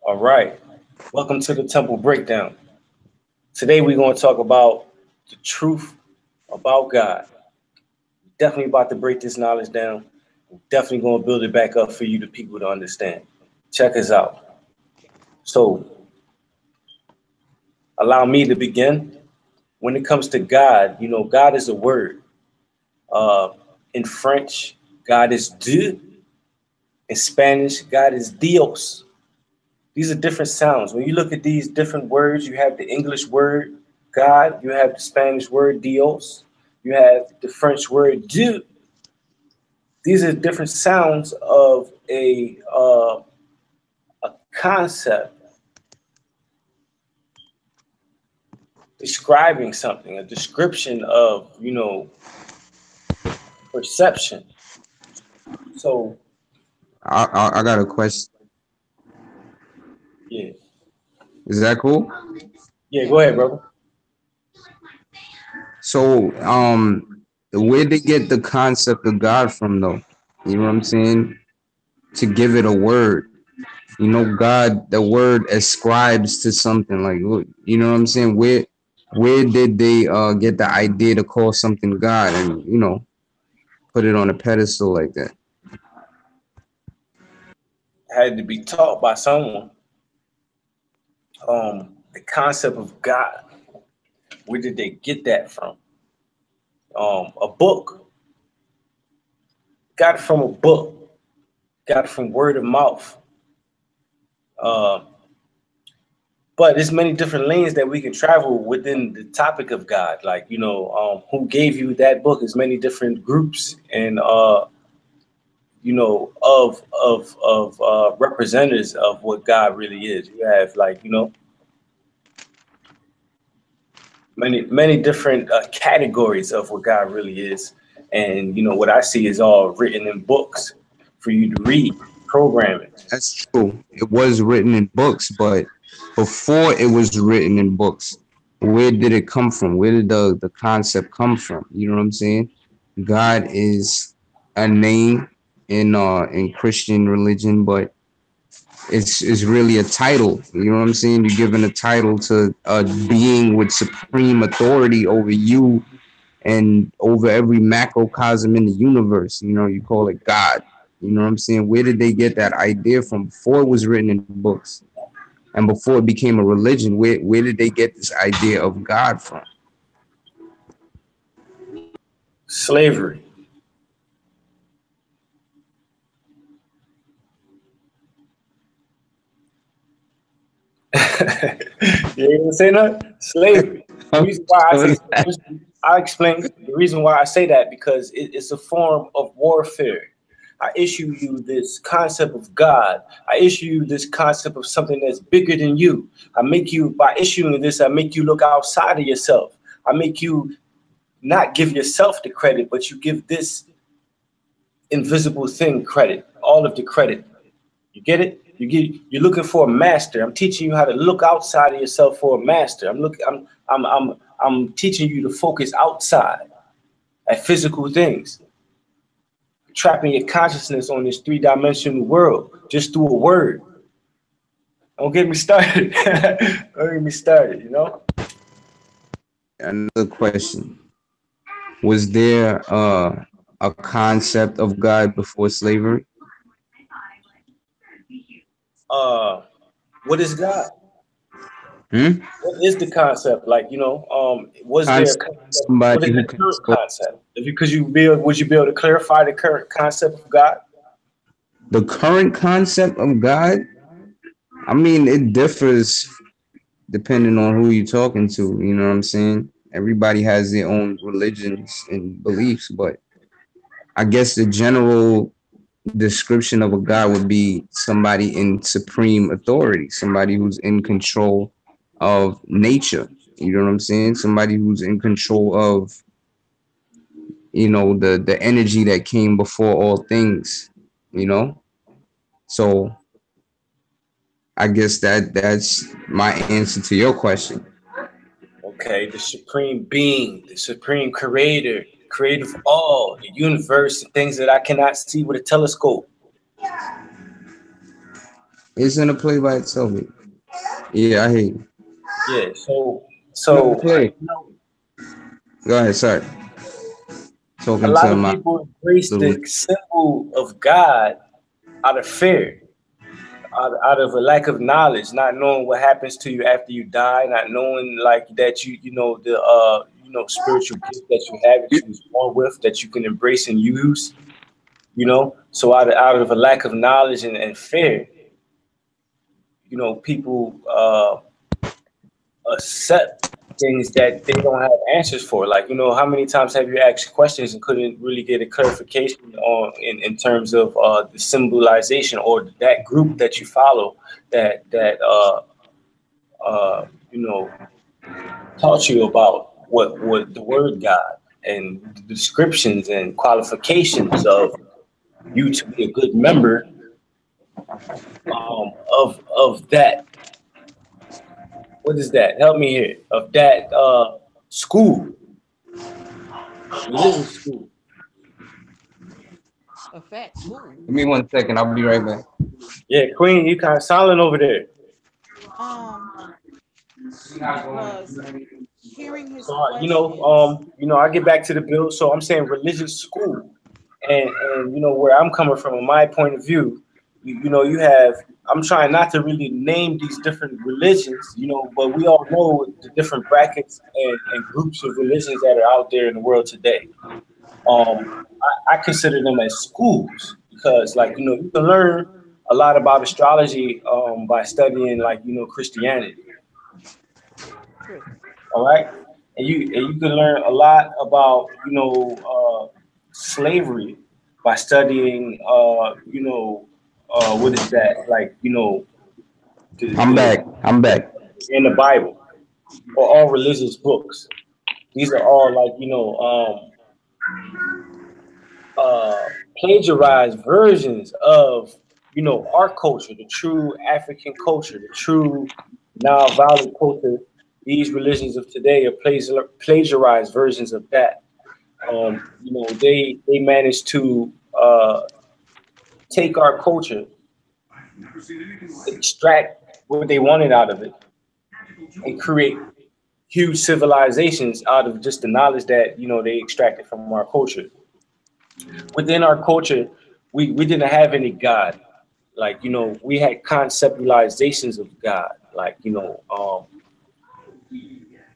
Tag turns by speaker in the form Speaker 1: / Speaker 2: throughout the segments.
Speaker 1: All right. Welcome to the Temple Breakdown. Today we're going to talk about the truth about God. Definitely about to break this knowledge down. Definitely going to build it back up for you, the people, to understand. Check us out. So, allow me to begin. When it comes to God, God is a word. Uh, in French, God is Dieu. In Spanish, God is Dios. These are different sounds. When you look at these different words, you have the English word God, you have the Spanish word Dios, you have the French word Dieu. These are different sounds of a concept describing something, a description of perception. So
Speaker 2: I got a question.
Speaker 1: yeah,
Speaker 2: Is that cool?
Speaker 1: yeah. Go ahead, brother.
Speaker 2: So, where they get the concept of God from, though? You know what I'm saying? To give it a word. God, the word ascribes to something. Like, you know what I'm saying? Where did they get the idea to call something God and put it on a pedestal like that?
Speaker 1: Had to be taught by someone. The concept of God. Where did they get that from? A book. Got it from a book. Got it from word of mouth. Uh, but there's many different lanes that we can travel within the topic of God. Like, who gave you that book is many different groups and of representatives of what God really is. You have like, many different categories of what God really is. And what I see is all written in books for you to read, programming.
Speaker 2: That's true. It was written in books, but before it was written in books, where did it come from? Where did the concept come from? You know what I'm saying? God is a name in Christian religion, but it's really a title. You know what I'm saying? You're given a title to a being with supreme authority over you and over every macrocosm in the universe. You call it God. You know what I'm saying? Where did they get that idea from before it was written in books and before it became a religion? Where did they get this idea of God from?
Speaker 1: Slavery. You ain't gonna say nothing? Slavery. The reason why I say slavery, I explain the reason why I say that because it's a form of warfare. I issue you this concept of God. I issue you this concept of something that's bigger than you. I make you, by issuing this, I make you look outside of yourself. I make you not give yourself the credit, but you give this invisible thing credit, all of the credit. You get it? You're looking for a master. I'm teaching you how to look outside of yourself for a master. I'm teaching you to focus outside at physical things, trapping your consciousness on this three-dimensional world just through a word. Don't get me started. Don't get me started.
Speaker 2: Another question. Was there a concept of God before slavery?
Speaker 1: Uh what is God?
Speaker 2: Hmm?
Speaker 1: What is the concept? Like, was there a
Speaker 2: Concept of
Speaker 1: concept? What
Speaker 2: somebody
Speaker 1: is
Speaker 2: who
Speaker 1: the
Speaker 2: can
Speaker 1: current concept? If you could you be would you be able to clarify the current concept of God?
Speaker 2: the current concept of God. I mean, it differs depending on who you're talking to. You know what I'm saying? Everybody has their own religions and beliefs, but I guess the general description of a god would be somebody in supreme authority, somebody who's in control of nature. You know what I'm saying? Somebody who's in control of the energy that came before all things. You know, so I guess that's my answer to your question.
Speaker 1: Okay, the supreme being, the supreme creator, creator of all, the universe, and things that I cannot see with a telescope.
Speaker 2: It's in a play by itself. Yeah, I hear you.
Speaker 1: Yeah. So
Speaker 2: Another
Speaker 1: so
Speaker 2: play.
Speaker 1: you know,
Speaker 2: Go ahead, sorry.
Speaker 1: a
Speaker 2: Talking
Speaker 1: lot
Speaker 2: to
Speaker 1: of
Speaker 2: my
Speaker 1: people embrace
Speaker 2: little.
Speaker 1: the symbol of God out of fear, out of a lack of knowledge, not knowing what happens to you after you die, not knowing like that you know the spiritual gift that you have that you was born with that you can embrace and use. So out of a lack of knowledge and fear, people accept things that they don't have answers for. Like, how many times have you asked questions and couldn't really get a clarification on in terms of the symbolization or that group that you follow that you know taught you about what the word God and the descriptions and qualifications of you to be a good member of that. What is that? Help me here. Of that school, religious school.
Speaker 3: A fat school.
Speaker 2: Give me 1 second. I'll be right back.
Speaker 1: Yeah, Queen, you kind of silent over there.
Speaker 3: Um, because hearing his
Speaker 1: So
Speaker 3: questions.
Speaker 1: I get back to the bill. So I'm saying religious school, and where I'm coming from, in my point of view, you have. I'm trying not to really name these different religions, but we all know the different brackets and groups of religions that are out there in the world today. I consider them as schools because, like, you can learn a lot about astrology by studying, like, Christianity.
Speaker 3: True.
Speaker 1: All right, and you can learn a lot about slavery by studying what is that, like,
Speaker 2: I'm
Speaker 1: the
Speaker 2: back. I'm back.
Speaker 1: in the Bible or all religious books. These are all like plagiarized versions of our culture, the true African culture, the true now valid culture. These religions of today are plagiarized versions of that. They managed to take our culture, extract what they wanted out of it, and create huge civilizations out of just the knowledge that they extracted from our culture. Within our culture, we didn't have any God. Like, we had conceptualizations of God. Like,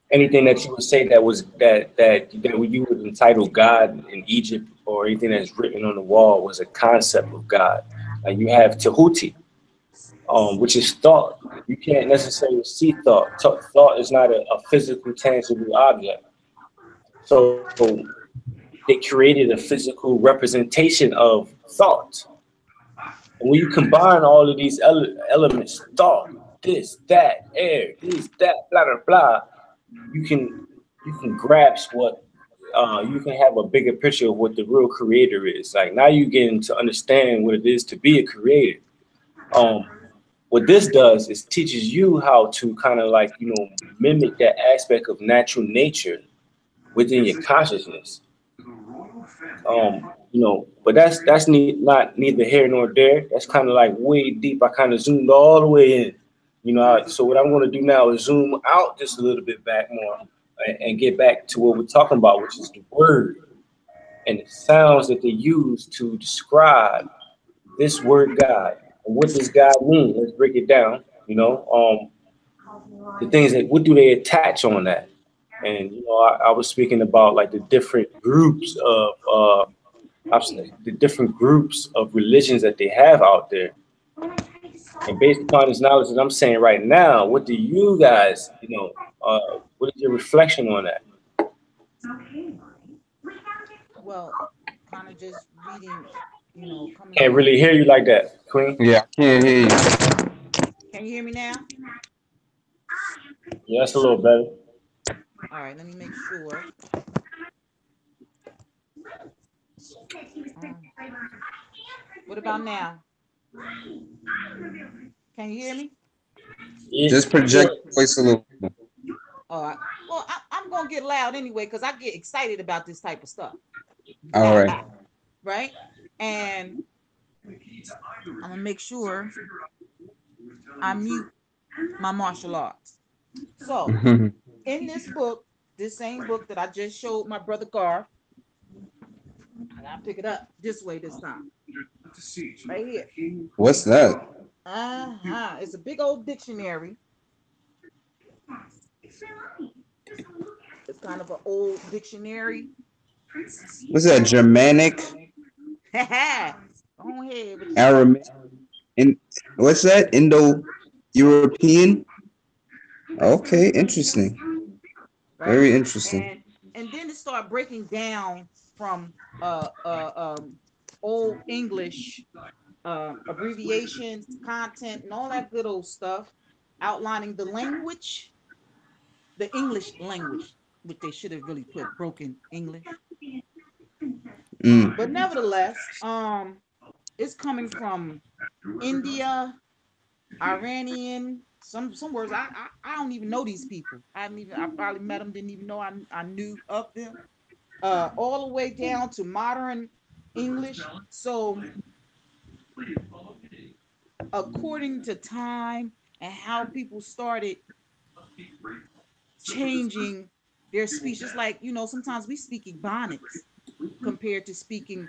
Speaker 1: anything that you would say that was that you would entitle God in Egypt, or anything that's written on the wall, was a concept of God. Like, you have Tahuti, which is thought. You can't necessarily see thought. Thought is not a physical, tangible object. So they created a physical representation of thought. And when you combine all of these elements, thought, this, that, air, this, that, blah, blah, blah, you can grasp what you can have a bigger picture of what the real creator is. Like, now you getting to understand what it is to be a creator. Um, what this does is teaches you how to kind of, like, mimic that aspect of natural nature within your consciousness. But not neither here nor there. That's kind of like way deep. I kind of zoomed all the way in. So what I'm going to do now is zoom out just a little bit back more, and get back to what we're talking about, which is the word and the sounds that they use to describe this word God. And what does God mean? Let's break it down. The things that, what do they attach on that? And I was speaking about, like, the different groups of the different groups of religions that they have out there. And based upon this knowledge that I'm saying right now, what do you guys, what is your reflection on that?
Speaker 3: Well, kind of just reading, coming
Speaker 1: Can't
Speaker 3: from.
Speaker 1: really hear you like that, Queen.
Speaker 2: Yeah, I can't hear you.
Speaker 3: Can you hear me now?
Speaker 1: Yeah, that's a little better.
Speaker 3: All right, let me make sure. Um, what about now? Can you hear me?
Speaker 1: Yeah,
Speaker 2: Just
Speaker 1: yeah.
Speaker 2: project your voice a little.
Speaker 3: All right. Well, I'm gonna get loud anyway because I get excited about this type of stuff,
Speaker 2: All right.
Speaker 3: right? And I'm gonna make sure I mute my martial arts. So in this book, this same book that I just showed my brother Garth, I gotta pick it up this way this time. Right here.
Speaker 2: What's that?
Speaker 3: It's a big old dictionary. It's kind of an old dictionary.
Speaker 2: What's that? Germanic,
Speaker 3: Go ahead with your
Speaker 2: Aramaic, in what's that? Indo-European. Okay, interesting.
Speaker 3: right.
Speaker 2: Very interesting.
Speaker 3: And then it started breaking down from old English abbreviations, content, and all that good old stuff, outlining the language, the English language, which they should have really put broken English.
Speaker 2: Mm.
Speaker 3: But nevertheless, it's coming from India, Iranian. Some words I don't even know these people. I probably met them, didn't even know I knew of them. All the way down to modern English. So according to time and how people started changing their speech, just like sometimes we speak Ebonics compared to speaking,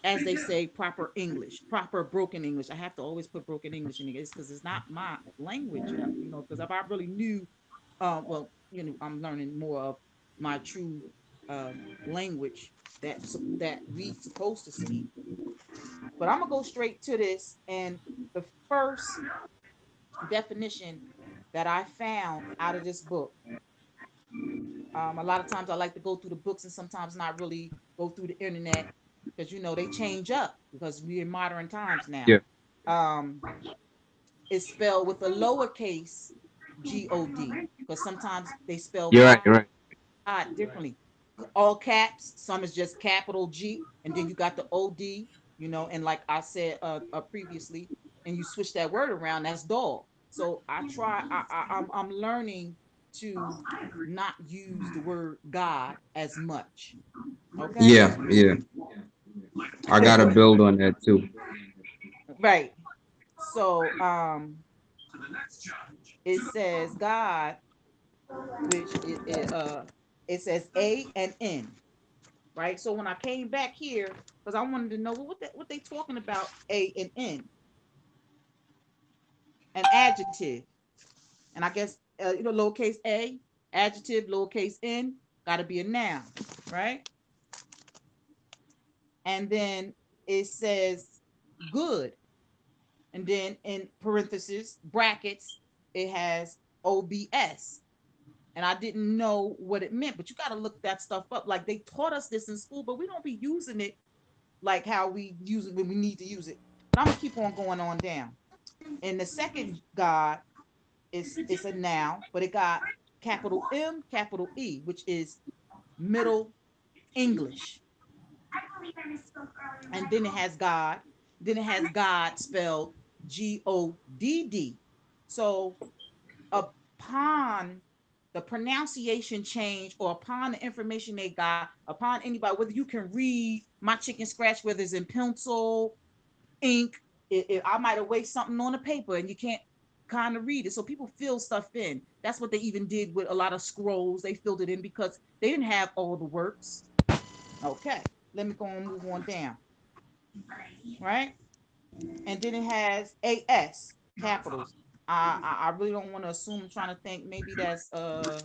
Speaker 3: as they say, proper English, proper broken English. I have to always put broken English in it because it's not my language, because if I really knew, well, I'm learning more of my true language that we supposed to speak. But I'm gonna go straight to this, and the first definition that I found out of this book. A lot of times I like to go through the books and sometimes not really go through the internet because they change up because we're in modern times now.
Speaker 2: Yeah.
Speaker 3: Um, it's spelled with a lowercase God because sometimes they spell
Speaker 2: You're right.
Speaker 3: God
Speaker 2: You're right.
Speaker 3: differently. All caps, some is just capital G, and then you got the OD, and like I said previously, and you switch that word around, that's dog. So I'm learning to not use the word God as much. Okay.
Speaker 2: Yeah. Yeah. I gotta build on that too.
Speaker 3: Right. So it says God, which it says A and N, right? So when I came back here, because I wanted to know what they talking about A and N, an adjective, and I guess lowercase a, adjective, lowercase n, got to be a noun, right? And then it says good, and then in parentheses brackets it has OBS, and I didn't know what it meant, but you got to look that stuff up. Like they taught us this in school, but we don't be using it like how we use it when we need to use it. But I'm gonna keep on going on down. And the second God is it's a noun, but it got capital M, capital E, which is Middle English. And then it has God. Then it has God spelled GODD. So upon the pronunciation change or upon the information they got, upon anybody, whether you can read my chicken scratch, whether it's in pencil, ink, I might have wasted something on the paper and you can't kind of read it. So people fill stuff in. That's what they even did with a lot of scrolls. They filled it in because they didn't have all the works. Okay, let me go and move on down. Right? And then it has AS, capitals. I really don't want to assume. I'm trying to think. Maybe that's let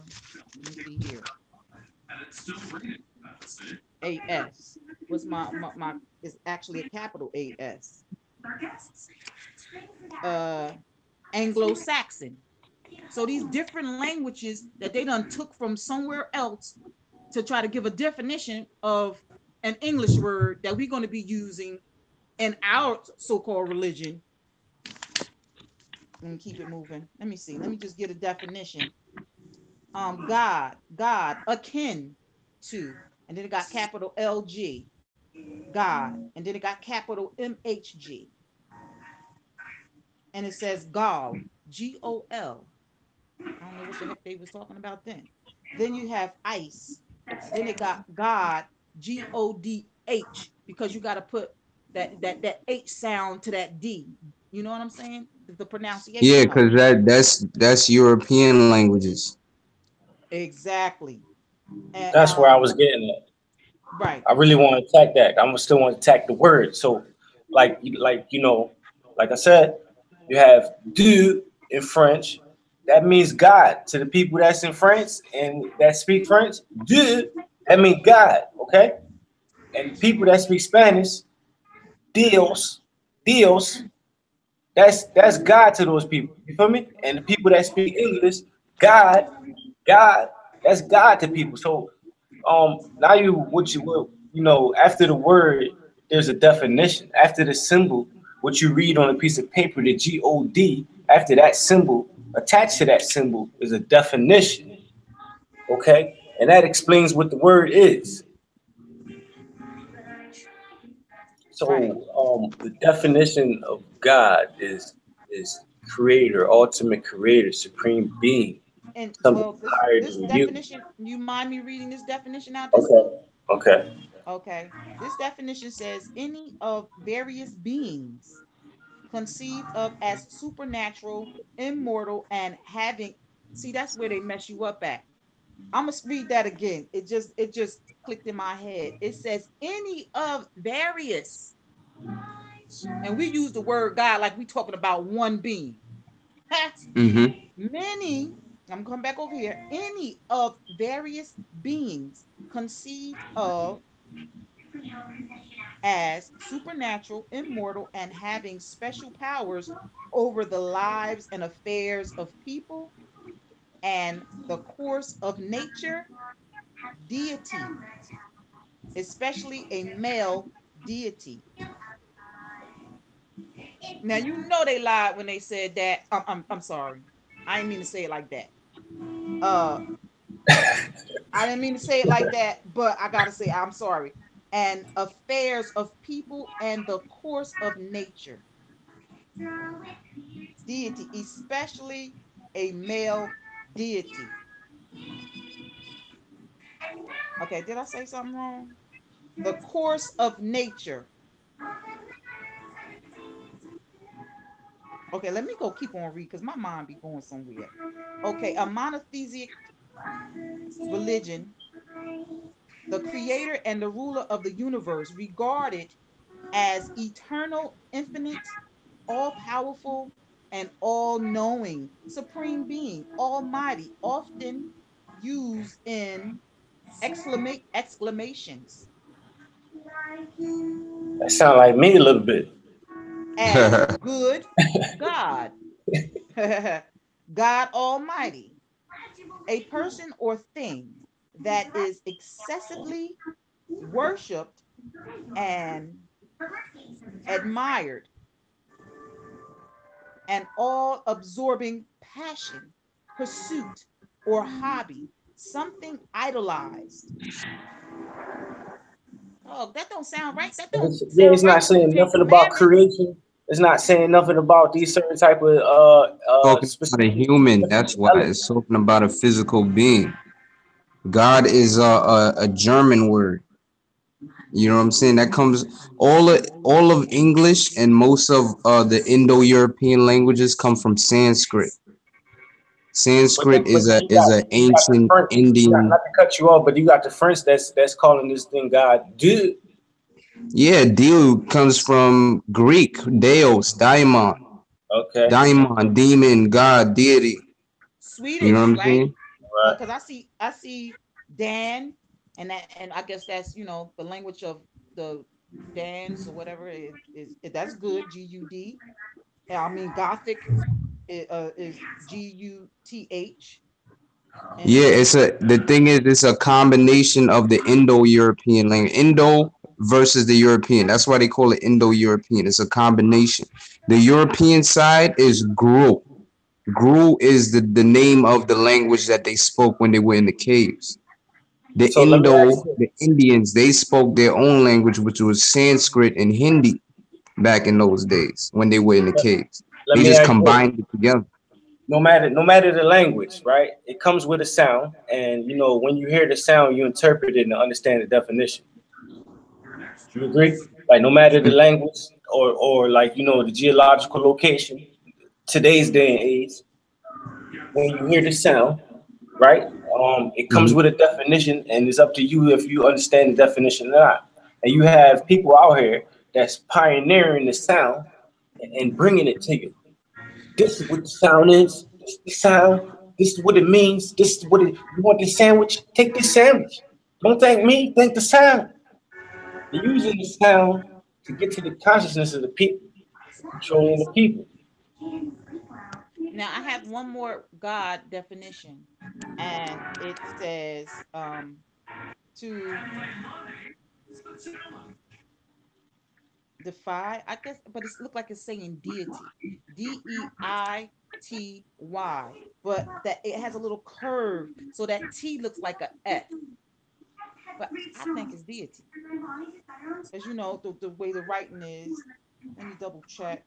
Speaker 3: me see here. AS. What's my is actually a capital AS. Uh Anglo-Saxon. So these different languages that they done took from somewhere else to try to give a definition of an English word that we're going to be using in our so-called religion. Let me keep it moving. Let me see. Let me just get a definition. God, akin to, and then it got capital LG, God, and then it got capital MHG, and it says Gol, GOL. I don't know what the heck they was talking about then. Then you have ice. Then it got God, GODH, because you got to put that H sound to that D. You know what I'm saying? The
Speaker 2: Yeah,
Speaker 3: pronunciation of
Speaker 2: because
Speaker 3: it.
Speaker 2: that's European languages.
Speaker 3: Exactly. And
Speaker 1: That's where I was getting at.
Speaker 3: right.
Speaker 1: I really want to attack that. I'm still want to attack the word. So, like you know, like I said, you have Dieu in French. That means God to the people that's in France and that speak French. Dieu, that means God. Okay, and people that speak Spanish, Dios, Dios. That's God to those people. You feel me? And the people that speak English, God, God, that's God to people. So now you know after the word there's a definition. After the symbol, what you read on a piece of paper, the God, after that symbol, attached to that symbol is a definition. Okay? And that explains what the word is.
Speaker 3: Right.
Speaker 1: So the definition of God is creator, ultimate creator, supreme being,
Speaker 3: And
Speaker 1: something
Speaker 3: well,
Speaker 1: higher
Speaker 3: this
Speaker 1: than you.
Speaker 3: definition, you mind me reading this definition out this
Speaker 1: Okay.
Speaker 3: book?
Speaker 1: Okay.
Speaker 3: Okay. This definition says any of various beings conceived of as supernatural, immortal, and having. See, that's where they mess you up at. I'm gonna read that again. It just clicked in my head. It says any of various, and we use the word God like we talking about one being.
Speaker 2: Mm-hmm.
Speaker 3: Many, I'm gonna come back over here. Any of various beings conceived of as supernatural, immortal, and having special powers over the lives and affairs of people and the course of nature, deity, especially a male deity. Now you know they lied when they said that. I'm sorry. I didn't mean to say it like that. Uh, I didn't mean to say it like that, but I gotta say I'm sorry. And affairs of people and the course of nature, deity, especially a male deity. Okay, did I say something wrong? The course of nature. Okay, let me go keep on reading because my mind be going somewhere. Okay, a monotheistic religion, the creator and the ruler of the universe, regarded as eternal, infinite, all powerful, and all knowing, supreme being, almighty, often used in exclamations
Speaker 1: That sound like me a little bit.
Speaker 3: as good God, God Almighty, a person or thing that is excessively worshiped and admired, an all absorbing passion, pursuit, or hobby, something idolized. Oh, that don't sound right. That don't
Speaker 1: Yeah, it's
Speaker 3: sound right
Speaker 1: not
Speaker 3: with the
Speaker 1: saying
Speaker 3: Ten
Speaker 1: nothing about
Speaker 3: Commandments.
Speaker 1: creation. It's not saying nothing about these certain type of
Speaker 2: Talking about a
Speaker 1: specific
Speaker 2: human. That's
Speaker 1: specific
Speaker 2: why
Speaker 1: elements.
Speaker 2: it's talking about a physical being. God is a German word. You know what I'm saying? That comes all of English and most of the Indo-European languages come from Sanskrit. Sanskrit
Speaker 1: But
Speaker 2: is
Speaker 1: then
Speaker 2: a is a
Speaker 1: you got the
Speaker 2: ancient
Speaker 1: French. Not
Speaker 2: Indian.
Speaker 1: to cut you off, but you got the French that's calling this thing God. Dude.
Speaker 2: Yeah, Deu comes from Greek, Deus, daimon,
Speaker 1: Okay.
Speaker 2: daimon, demon, God, deity. You know what
Speaker 3: Swedish,
Speaker 2: I'm
Speaker 3: right?
Speaker 2: saying?
Speaker 1: Right.
Speaker 3: Because I see Dan, and I guess that's the language of the Dans or whatever that's good. GUD. I mean Gothic is GUTH, and
Speaker 2: Yeah,
Speaker 3: then
Speaker 2: the thing is it's a combination of the Indo-European language. Indo versus the European. That's why they call it Indo-European. It's a combination. The European side is Gru. Gru is the name of the language that they spoke when they were in the caves.
Speaker 1: So let me ask you
Speaker 2: The Indians, they spoke their own language, which was Sanskrit and Hindi back in those days when they were in the caves.
Speaker 1: let
Speaker 2: They
Speaker 1: me
Speaker 2: just
Speaker 1: ask you
Speaker 2: combined it together.
Speaker 1: no matter the language, right? It comes with a sound, and you know when you hear the sound, you interpret it and understand the definition. You agree? Like no matter the language, or like the geological location. Today's day and age, when you hear the sound, right? It comes
Speaker 2: Mhm.
Speaker 1: with a definition, and it's up to you if you understand the definition or not. And you have people out here that's pioneering the sound and bringing it to you. This is what the sound is. This is the sound. This is what it means. This is what it. You want the sandwich? Take this sandwich. Don't thank me. Thank the sound. They're using the sound to get to the consciousness of the people, controlling the people.
Speaker 3: Now I have one more God definition, and it says to defy, I guess, but it's look like it's saying deity. Deity, but that it has a little curve, so that T looks like a F. But I think it's deity. As you know, the way the writing is. Let me double check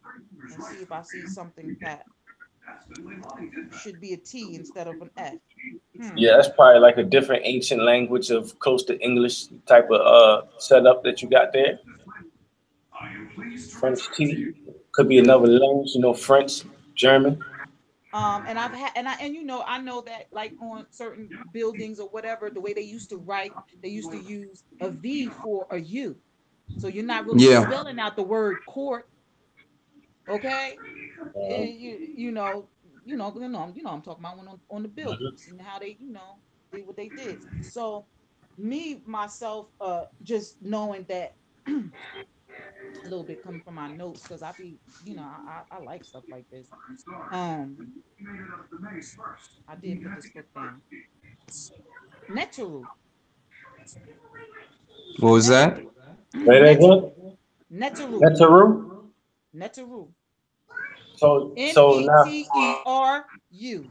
Speaker 3: and see if I see something that should be a T instead of an F.
Speaker 1: Yeah, that's probably like a different ancient language of close to English type of setup that you got there. French T could be another language, French, German.
Speaker 3: And I've had and I know that like on certain buildings or whatever, the way they used to write, they used to use a V for a U. So you're not really
Speaker 2: Yeah.
Speaker 3: spelling out the word court, okay? I'm talking about when on the buildings and how they, did what they did. So me myself, just knowing that a little bit coming from my notes because I be, I like stuff like this. Um, I did put this book down. Netaru,
Speaker 2: What was that?
Speaker 3: Netaru,
Speaker 1: Say that
Speaker 3: Netaru,
Speaker 1: again.
Speaker 3: Netaru,
Speaker 1: Netaru.
Speaker 3: Netaru,
Speaker 1: So now
Speaker 3: Neteru.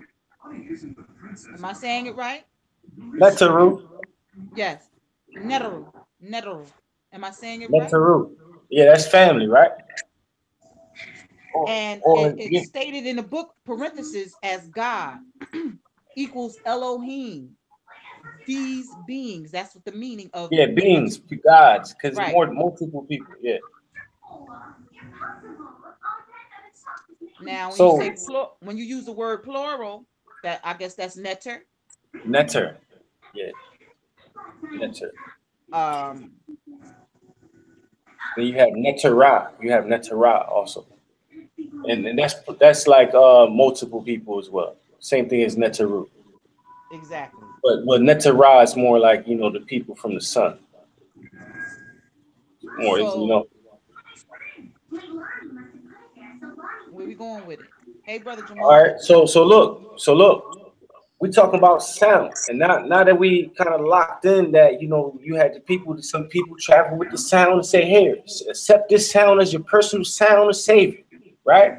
Speaker 3: Am I saying it right?
Speaker 1: Netaru,
Speaker 3: Yes, Netaru, Netaru. Am I saying it right?
Speaker 1: Netaru. Yeah, that's family, right?
Speaker 3: And
Speaker 1: Or
Speaker 3: it's
Speaker 1: yeah,
Speaker 3: stated in the book parenthesis as God equals Elohim. These beings. That's what the meaning of
Speaker 1: yeah,
Speaker 3: Net.
Speaker 1: beings, gods, because
Speaker 3: Right.
Speaker 1: more multiple people. Yeah.
Speaker 3: Now, when you
Speaker 1: So
Speaker 3: say when you use the word plural, that I guess that's netter.
Speaker 1: Neter, yeah, Neter.
Speaker 3: Um,
Speaker 1: Then you have Netera. You have Netera also, and that's like multiple people as well. Same thing as Neteru.
Speaker 3: exactly.
Speaker 1: But Netera is more like the people from the sun. More is
Speaker 3: So where we going with it? Hey, brother
Speaker 1: All
Speaker 3: Jamal.
Speaker 1: right. So look. We talking about sound, and now that we kind of locked in that you had some people travel with the sound and say, "Here, accept this sound as your personal sound of savior," right?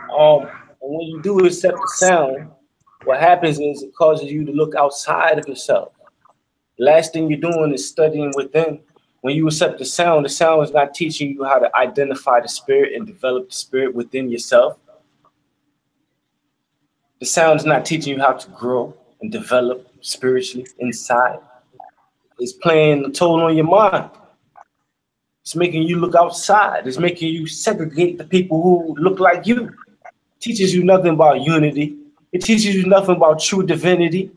Speaker 1: And when you do accept the sound, what happens is it causes you to look outside of yourself. The last thing you're doing is studying within. When you accept the sound is not teaching you how to identify the spirit and develop the spirit within yourself. The sound is not teaching you how to grow and develop spiritually inside. It's playing a toll on your mind. It's making you look outside. It's making you segregate the people who look like you. It teaches you nothing about unity. It teaches you nothing about true divinity.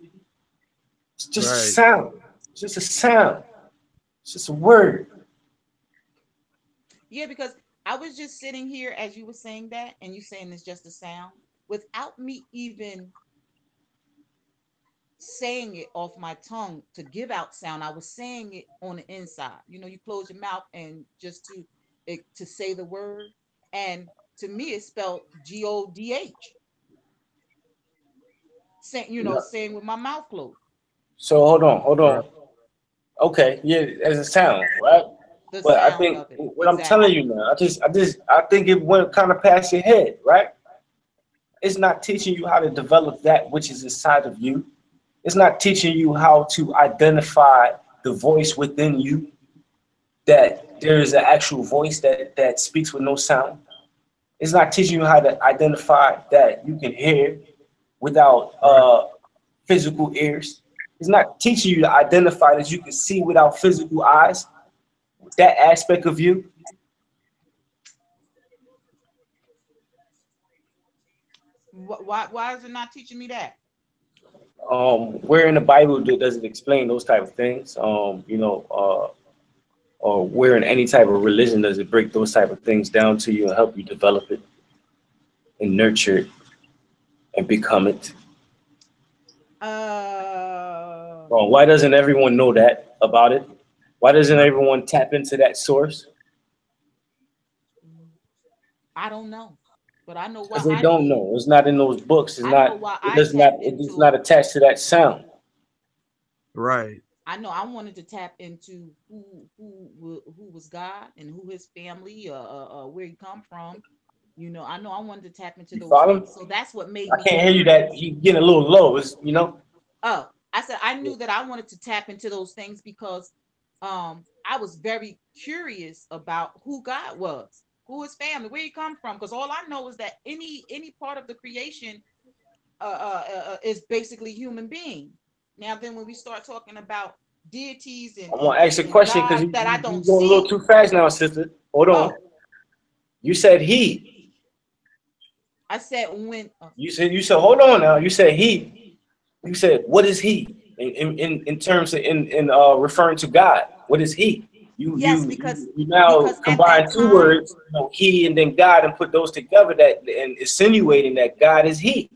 Speaker 1: It's just a
Speaker 4: Right.
Speaker 1: sound. It's just a sound. It's just a word.
Speaker 3: Yeah, because I was just sitting here as you were saying that, and you saying it's just a sound without me even saying it off my tongue to give out sound. I was saying it on the inside. You close your mouth and just to say the word. And to me, it's spelled Godh. Saying, saying with my mouth closed.
Speaker 1: So hold on, hold
Speaker 4: Right.
Speaker 1: on. Okay, yeah, as a sound, right?
Speaker 3: The
Speaker 1: But I
Speaker 3: sound
Speaker 1: think
Speaker 3: of it.
Speaker 1: what I'm telling
Speaker 3: Exactly.
Speaker 1: you now, I think it went kind of past your head, right? It's not teaching you how to develop that which is inside of you. It's not teaching you how to identify the voice within you, that there is an actual voice that speaks with no sound. It's not teaching you how to identify that you can hear without
Speaker 4: Right.
Speaker 1: physical ears. It's not teaching you to identify that you can see without physical eyes. That aspect of you.
Speaker 3: Why is it not teaching me that?
Speaker 1: Where in the Bible does it explain those type of things? Or where in any type of religion does it break those type of things down to you and help you develop it and nurture it and become it? Why doesn't everyone know that about it? Why doesn't everyone tap into that source?
Speaker 3: I don't know, but I know why
Speaker 1: Because they
Speaker 3: I
Speaker 1: don't
Speaker 3: did.
Speaker 1: know. It's not in those books. It's
Speaker 3: I know
Speaker 1: not.
Speaker 3: why
Speaker 1: It
Speaker 3: I
Speaker 1: does not.
Speaker 3: tapped
Speaker 1: It is
Speaker 3: into
Speaker 1: not
Speaker 3: it.
Speaker 1: attached to that sound.
Speaker 4: Right.
Speaker 3: I know I wanted to tap into who was God and who his family, where he come from. You know, I know I wanted to tap into
Speaker 1: You
Speaker 3: those
Speaker 1: follow?
Speaker 3: things. So that's what made
Speaker 1: I
Speaker 3: me
Speaker 1: can't hear you. That
Speaker 3: curious.
Speaker 1: you getting a little low. It's,
Speaker 3: Oh, I said I knew that I wanted to tap into those things because I was very curious about who God was, who his family, where he come from. Because all I know is that any part of the creation is basically human being. Now then when we start talking about deities and,
Speaker 1: I'm gonna ask you a
Speaker 3: and
Speaker 1: question because
Speaker 3: gods
Speaker 1: you,
Speaker 3: that I
Speaker 1: you
Speaker 3: don't
Speaker 1: going a little
Speaker 3: see.
Speaker 1: too fast now, sister. Hold on.
Speaker 3: Oh,
Speaker 1: You said he.
Speaker 3: I said when
Speaker 1: You said hold on now. You said he. You said what is he in terms of in referring to God? What is he? You
Speaker 3: yes,
Speaker 1: you
Speaker 3: because
Speaker 1: you now
Speaker 3: at that
Speaker 1: combine two
Speaker 3: time,
Speaker 1: words, he and then God, and put those together that and insinuating that God is he.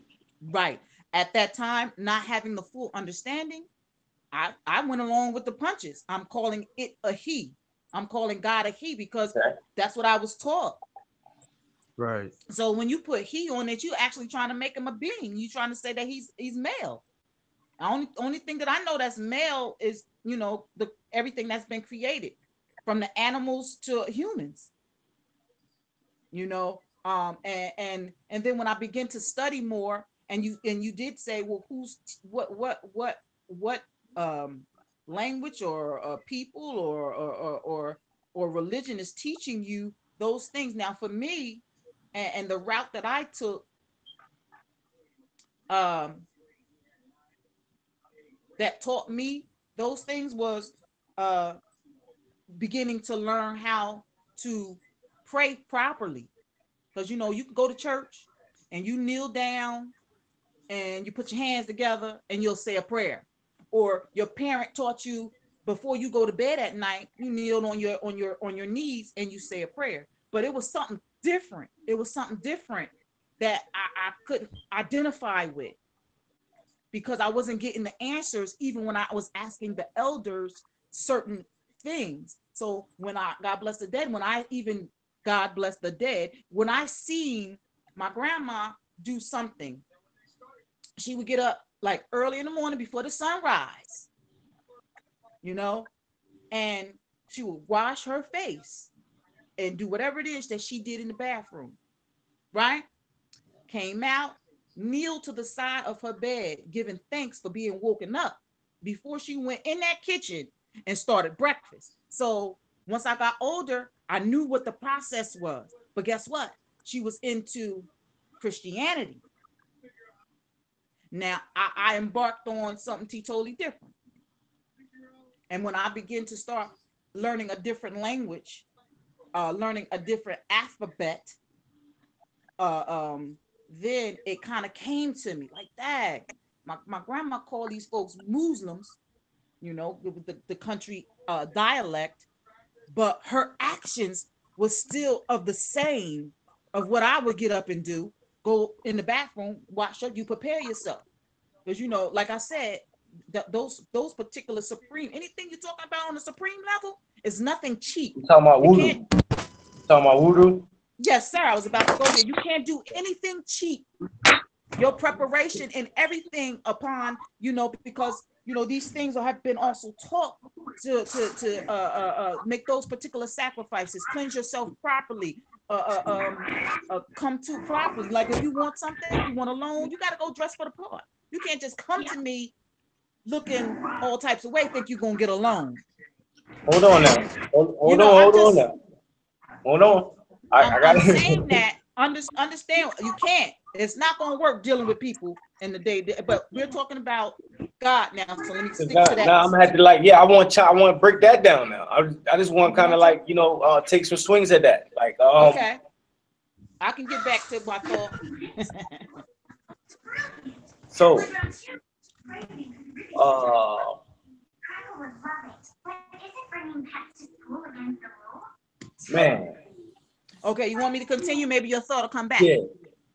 Speaker 3: right, at that time, not having the full understanding, I went along with the punches. I'm calling it a he. I'm calling God a he because
Speaker 1: Okay.
Speaker 3: that's what I was taught.
Speaker 4: Right.
Speaker 3: So when you put he on it, you're actually trying to make him a being. You're trying to say that he's male. The only thing that I know that's male is, the everything that's been created, from the animals to humans. And then when I begin to study more, and you did say, well, who's what um language or people or religion is teaching you those things. Now for me, and the route that I took, um that taught me those things was uh beginning to learn how to pray properly. Because you can go to church and you kneel down and you put your hands together and you'll say a prayer. Or your parent taught you, before you go to bed at night, you kneel on your knees and you say a prayer. But it was something different. It was something different that I couldn't identify with, because I wasn't getting the answers even when I was asking the elders certain things. So when God bless the dead, God bless the dead, when I seen my grandma do something, she would get up like early in the morning before the sun rise, and she would wash her face and do whatever it is that she did in the bathroom, right? Came out, kneeled to the side of her bed, giving thanks for being woken up before she went in that kitchen and started breakfast. So once I got older, I knew what the process was. But guess what? She was into Christianity. Now I embarked on something totally different. And when I began to start learning a different language, learning a different alphabet, then it kind of came to me like that. My grandma called these folks Muslims, the country dialect, but her actions was still of the same of what I would get up and do. Go in the bathroom, wash up, you prepare yourself. Because like I said, those particular supreme, anything you're talking about on the supreme level is nothing cheap.
Speaker 1: You talking about
Speaker 3: You
Speaker 1: voodoo?
Speaker 3: can't.
Speaker 1: You talking about voodoo?
Speaker 3: Yes, sir. I was about to go there. You can't do anything cheap. Your preparation and everything upon, because these things have been also taught to make those particular sacrifices, cleanse yourself properly, come to properly. Like if you want something, you want a loan, you got to go dress for the part. You can't just come to me looking all types of way, think you're gonna get a loan.
Speaker 1: Hold on now. Hold on.
Speaker 3: I'm
Speaker 1: Hold on
Speaker 3: just
Speaker 1: now. Hold on. I got
Speaker 3: I'm saying that understand you can't. It's not gonna work dealing with people in the day. But we're talking about God now, so let me stick to that.
Speaker 1: Now I'm gonna have to I want to break that down now. I just want
Speaker 3: You
Speaker 1: kind of
Speaker 3: want to?
Speaker 1: take some swings at that.
Speaker 3: Okay. I can get back to my thought.
Speaker 1: So, uh, man,
Speaker 3: Okay, you want me to continue? Maybe your thought will come back.
Speaker 1: yeah,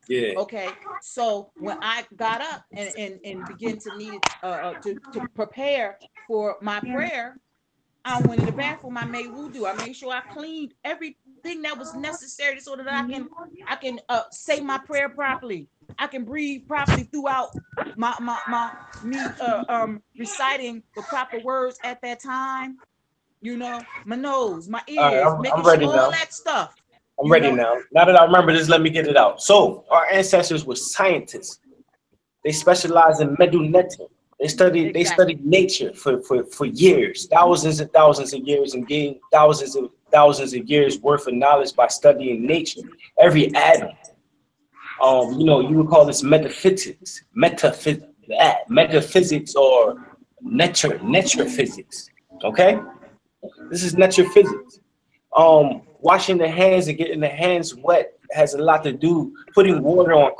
Speaker 1: yeah.
Speaker 3: Okay, so when I got up and began to need to prepare for my prayer, I went in the bathroom. I made wudu. I made sure I cleaned everything that was necessary so that I can say my prayer properly. I can breathe properly throughout my me reciting the proper words at that time. You know, my nose, my
Speaker 1: All right,
Speaker 3: ears,
Speaker 1: I'm
Speaker 3: making sure
Speaker 1: ready
Speaker 3: all
Speaker 1: now.
Speaker 3: that stuff.
Speaker 1: I'm
Speaker 3: You
Speaker 1: ready
Speaker 3: know,
Speaker 1: now. Now that I remember this, let me get it out. So, our ancestors were scientists. They specialized in medunetting. They
Speaker 3: exactly.
Speaker 1: studied nature for years, thousands and thousands of years, and gained thousands of years worth of knowledge by studying nature. Every atom. You would call this metaphysics or nature physics. Okay? This is nature physics. Washing the hands and getting the hands wet has a lot to do putting water on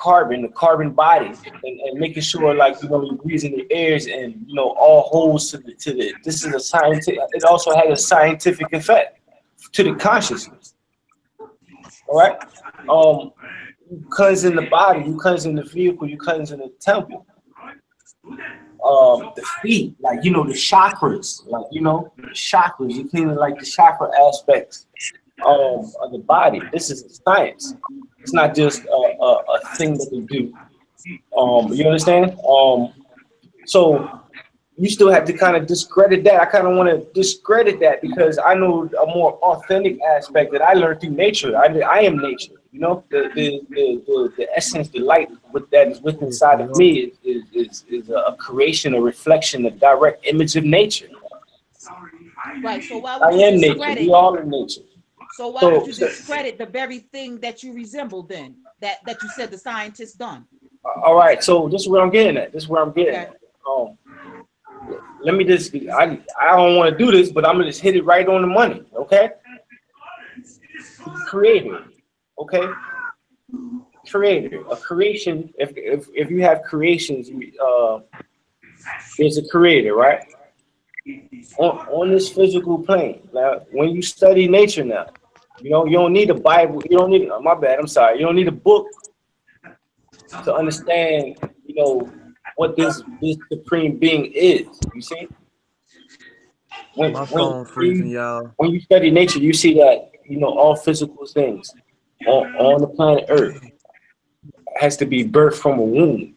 Speaker 1: the carbon body, and making sure, like, you breathe in the airs, and all holes to the this is a scientific, it also has a scientific effect to the consciousness. All right. You cleansing the body, you cleansing the vehicle, you cleansing the temple. The feet, like, the chakras, like, the chakras, you cleaning, like, the chakra aspects of the body. This is science. It's not just a thing that they do. You understand? So you still have to kind of discredit that. I kind of want to discredit that because I know a more authentic aspect that I learned through nature. I am nature. The essence, the light that is within inside of me is a creation, a reflection, a direct image of nature.
Speaker 3: Right. So why
Speaker 1: I
Speaker 3: would you
Speaker 1: am nature. We
Speaker 3: discredit?
Speaker 1: all in nature.
Speaker 3: So why would
Speaker 1: So,
Speaker 3: you
Speaker 1: so
Speaker 3: discredit the very thing that you resemble then? That you said the scientists done.
Speaker 1: all right. So this is where I'm getting at. This is where I'm getting
Speaker 3: Okay.
Speaker 1: at. Let me just. I don't want to do this, but I'm gonna just hit it right on the money. Okay. Creator. Okay. Creator. A creation. If you have creations, there's a creator, right? On this physical plane. Now, when you study nature now, you don't need a Bible. You don't need. My bad. I'm sorry. You don't need a book to understand, what this supreme being is. You see, when
Speaker 4: My
Speaker 1: when
Speaker 4: phone freezing,
Speaker 1: you
Speaker 4: y'all.
Speaker 1: when you study nature, you see that all physical things on the planet Earth has to be birthed from a womb.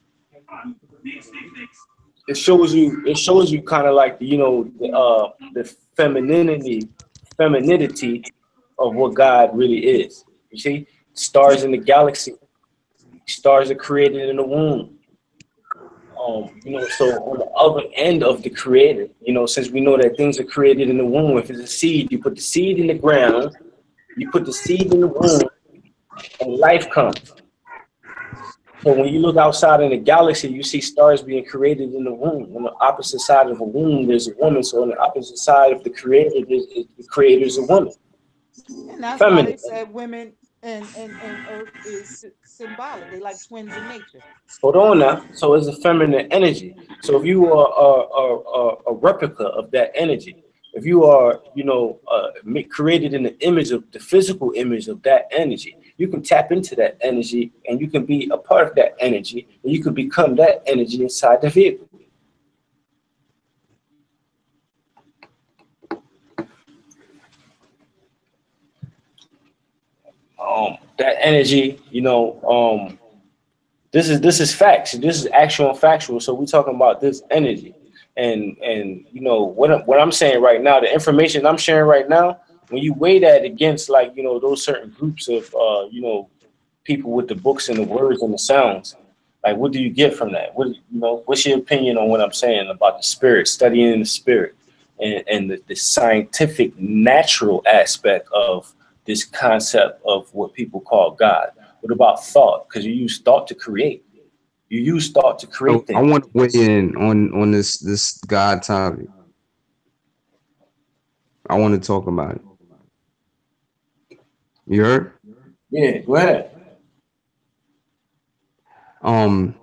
Speaker 1: It shows you kind of like the femininity of what God really is. You see, stars in the galaxy, stars are created in the womb. So on the other end of the creator, since we know that things are created in the womb, if it's a seed, you put the seed in the ground, you put the seed in the womb, and life comes. So when you look outside in the galaxy, you see stars being created in the womb. On the opposite side of the womb, there's a woman. So on the opposite side of the creator, the creator is a woman,
Speaker 3: And that's why they
Speaker 1: feminine.
Speaker 3: said women and earth is symbolic. They like twins in nature.
Speaker 1: Hold on now. So it's a feminine energy. So if you are a replica of that energy, if you are, created in the image of the physical image of that energy, you can tap into that energy and you can be a part of that energy and you can become that energy inside the vehicle. That energy, this is facts. This is actual and factual. So we're talking about this energy, and what I'm saying right now, the information I'm sharing right now. When you weigh that against, like, those certain groups of people with the books and the words and the sounds, like, what do you get from that? What's your opinion on what I'm saying about the spirit, studying the spirit, and the scientific natural aspect of this concept of what people call God? What about thought? Because you use thought to create. You use thought to create
Speaker 2: So I
Speaker 1: things.
Speaker 2: want to weigh in on this God topic. I want to talk about it. You heard?
Speaker 1: Yeah, go ahead.
Speaker 2: Um,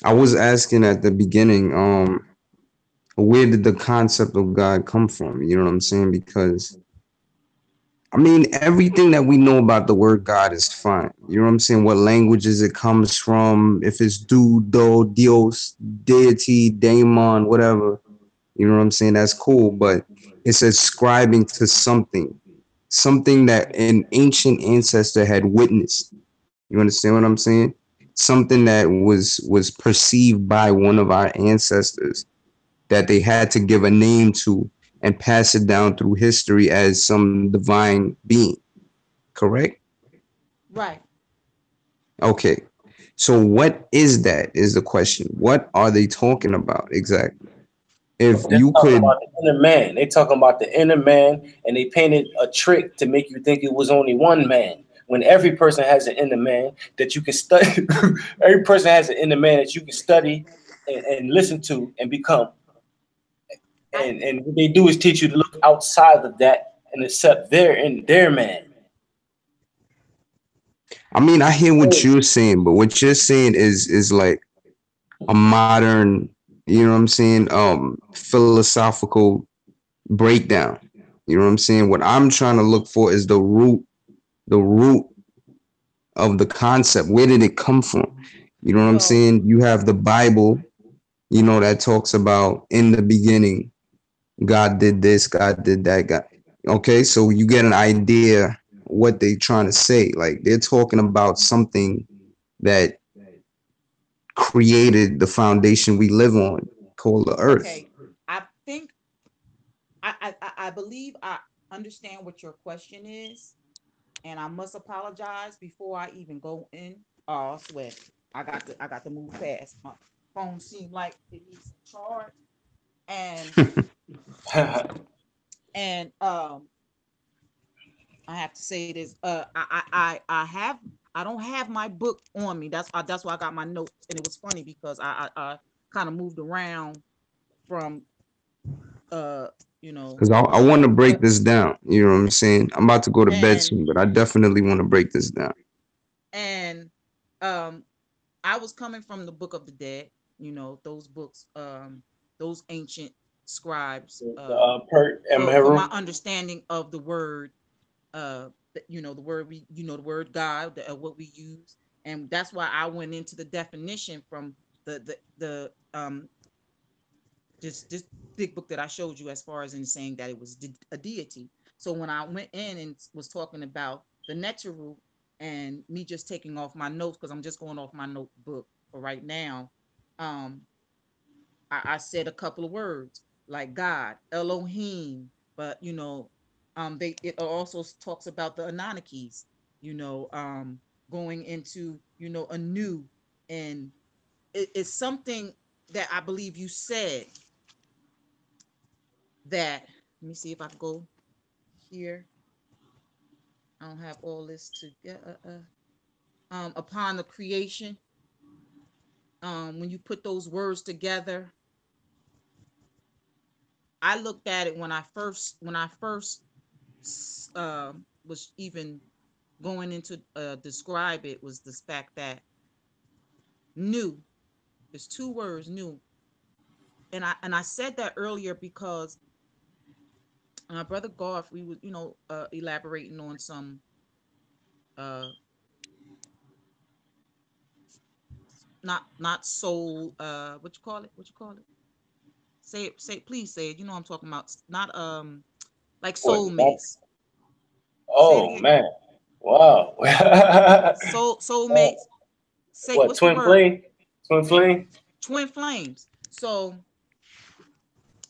Speaker 2: I was asking at the beginning, where did the concept of God come from? You know what I'm saying? Because I mean, everything that we know about the word God is fine. You know what I'm saying? What languages it comes from, if it's du, do, Dios, deity, daemon, whatever. You know what I'm saying? That's cool, but it's ascribing to something, something that an ancient ancestor had witnessed. You understand what I'm saying? Something that was perceived by one of our ancestors that they had to give a name to and pass it down through history as some divine being. Correct?
Speaker 3: Right.
Speaker 2: Okay. So what is that is the question. What are they talking about exactly? If
Speaker 1: They're
Speaker 2: you
Speaker 1: talking
Speaker 2: could,
Speaker 1: about the inner man. They talking about the inner man, and they painted a trick to make you think it was only one man. When every person has an inner man that you can study, every person has an inner man that you can study and listen to and become.
Speaker 3: I
Speaker 1: And what they do is teach you to look outside of that and accept their man.
Speaker 2: I mean, I hear what
Speaker 1: Oh,
Speaker 2: you're saying, but what you're saying is like a modern, you know what I'm saying, philosophical breakdown. You know what I'm saying? What I'm trying to look for is the root of the concept. Where did it come from? You know what I'm
Speaker 3: well,
Speaker 2: saying? You have the Bible, you know, that talks about in the beginning, God did this, God did that, God. Okay, so you get an idea what they trying to say. Like they're talking about something that created the foundation we live on called the earth.
Speaker 3: okay. I think I believe I understand what your question is, and I must apologize before I even go in. Oh, I swear, I got to move fast. My phone seemed like it needs some charge, and and I have to say this. I don't have my book on me. That's why I got my notes, and it was funny because I kind of moved around from uh you know
Speaker 2: Because I want to break
Speaker 3: but
Speaker 2: this down. You know what I'm saying? I'm about to go to bed
Speaker 3: and
Speaker 2: soon, but I definitely want to break this down.
Speaker 3: and um I was coming from the Book of the Dead, those books, those ancient scribes,
Speaker 1: Per
Speaker 3: for my
Speaker 1: Emheru.
Speaker 3: understanding of the word, the word the word God, what we use, and that's why I went into the definition from the this big book that I showed you, as far as in saying that it was a deity. So when I went in and was talking about the Neteru, and me just taking off my notes, because I'm just going off my notebook for right now, um, I said a couple of words like God, Elohim, but they it also talks about the Anunnakis, going into a new, and it's something that I believe you said that. Let me see if I can go here. I don't have all this together. Upon the creation, when you put those words together, I looked at it when I first was even going into describe it, was the fact that new is two words, new, and I said that earlier because brother Garth, we was elaborating on some uh not soul, what you call it, please say it, I'm talking about, not like
Speaker 1: What? Not,
Speaker 3: soulmates. Say it
Speaker 1: oh
Speaker 3: again.
Speaker 1: man! Wow.
Speaker 3: Soulmates. Say,
Speaker 1: What?
Speaker 3: what's the
Speaker 1: Twin
Speaker 3: word?
Speaker 1: flame? Twin flame?
Speaker 3: Twin flames. So,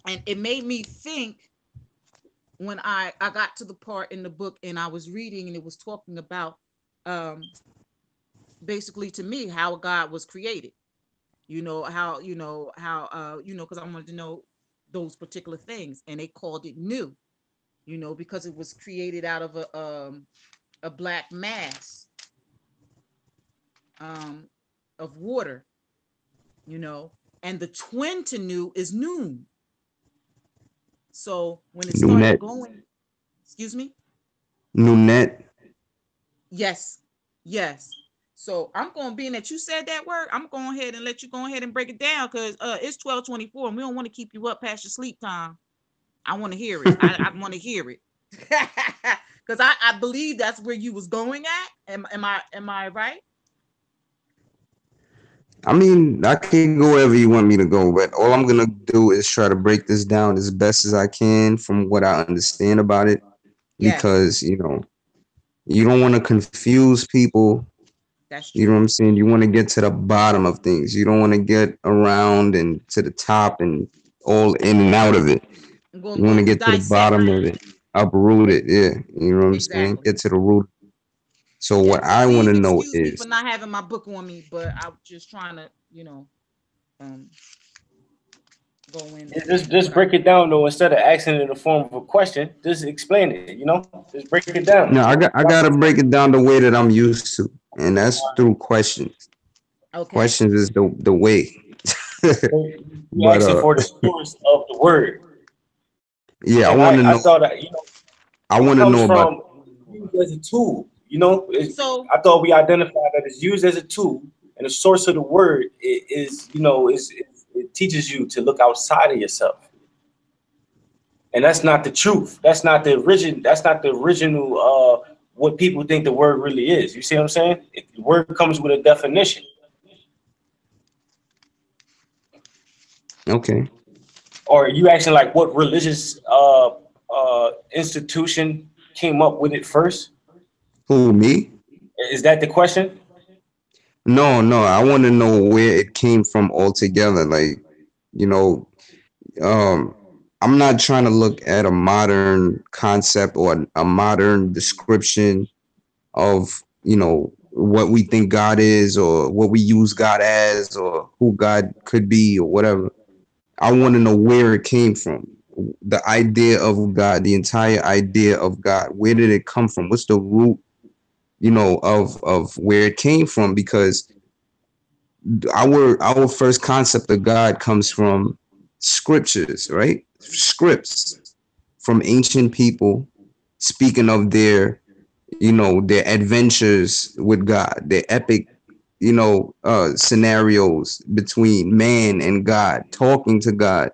Speaker 3: and it made me think when I got to the part in the book and I was reading, and it was talking about um basically, to me, how God was created. Because I wanted to know those particular things, and they called it new, because it was created out of a black mass, um of water, you know and the twin to new is noon. So when it started
Speaker 2: Nunet,
Speaker 3: going, excuse me.
Speaker 2: Nunet.
Speaker 3: Yes, yes. So I'm going to, being that you said that word, I'm going ahead and let you go ahead and break it down, because it's 12:24 and we don't want to keep you up past your sleep time. I want to hear it. I want to hear it. Because I believe that's where you was going at. Am I right?
Speaker 2: I mean, I can go wherever you want me to go, but all I'm gonna do is try to break this down as best as I can from what I understand about it,
Speaker 3: Yes,
Speaker 2: because you don't want to confuse people.
Speaker 3: that's
Speaker 2: You know
Speaker 3: true.
Speaker 2: what I'm saying? You want to get to the bottom of things. You don't want to get around and to the top and all in and out of it.
Speaker 3: I'm going
Speaker 2: You
Speaker 3: to
Speaker 2: want to
Speaker 3: go
Speaker 2: get to the
Speaker 3: dissect
Speaker 2: bottom
Speaker 3: it.
Speaker 2: of it, uproot it. Yeah, you know what I'm saying?
Speaker 3: Exactly.
Speaker 2: Get to the root. So what
Speaker 3: Yes.
Speaker 2: I want
Speaker 3: Please
Speaker 2: to know
Speaker 3: excuse me for
Speaker 2: is,
Speaker 3: not having my book on me, but I'm just trying to, um, go in
Speaker 1: Just
Speaker 3: what I
Speaker 1: break it down though. Instead of asking it in the form of a question, just explain it. Just break it down.
Speaker 2: I gotta break it down the way that I'm used to, and that's through questions.
Speaker 3: Okay.
Speaker 2: Questions is the way.
Speaker 1: You
Speaker 2: But
Speaker 1: asking for the source of the word,
Speaker 2: yeah,
Speaker 1: and I thought that
Speaker 2: I
Speaker 1: it
Speaker 2: want to
Speaker 1: comes
Speaker 2: know about.
Speaker 1: from used as a tool.
Speaker 3: So
Speaker 1: I thought we identified that it's used as a tool, and the source of the word is it teaches you to look outside of yourself, and that's not the truth. That's not the origin. That's not the original. What people think the word really is. You see what I'm saying? The word comes with a definition.
Speaker 2: Okay,
Speaker 1: Or are you asking like what religious institution came up with it first?
Speaker 2: who me?
Speaker 1: Is that the question?
Speaker 2: No, no. I want to know where it came from altogether. Like, you know, um, I'm not trying to look at a modern concept or a modern description of, what we think God is or what we use God as or who God could be or whatever. I want to know where it came from. The idea of God, the entire idea of God. Where did it come from? What's the root, of where it came from? Because our first concept of God comes from scriptures, right? Scripts from ancient people speaking of their adventures with God, their epic, scenarios between man and God, talking to God.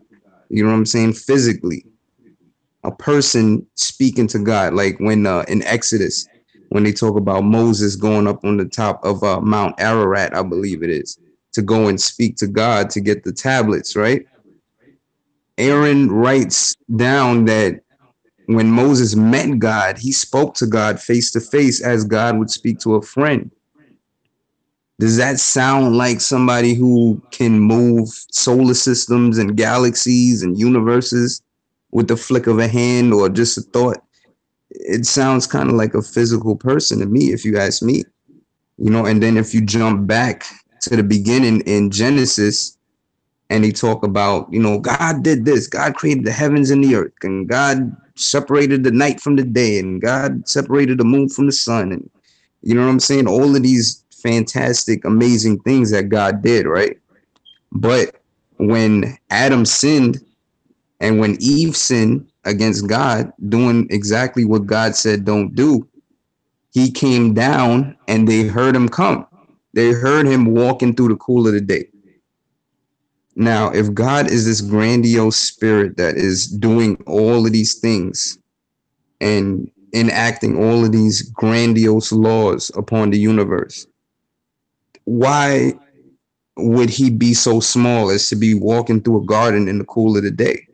Speaker 2: You know what I'm saying? Physically, a person speaking to God, like when in Exodus, when they talk about Moses going up on the top of Mount Ararat, I believe it is, to go and speak to God to get the tablets, right? Aaron writes down that when Moses met God, he spoke to God face to face as God would speak to a friend. Does that sound like somebody who can move solar systems and galaxies and universes with the flick of a hand or just a thought? It sounds kind of like a physical person to me, if you ask me. And then if you jump back to the beginning in Genesis and they talk about, God did this, God created the heavens and the earth, and God separated the night from the day, and God separated the moon from the sun, and you know what I'm saying? All of these fantastic, amazing things that God did, right? But when Adam sinned and when Eve sinned against God, doing exactly what God said don't do, he came down and they heard him come. They heard him walking through the cool of the day. Now, if God is this grandiose spirit that is doing all of these things and enacting all of these grandiose laws upon the universe, why would he be so small as to be walking through a garden in the cool of the day?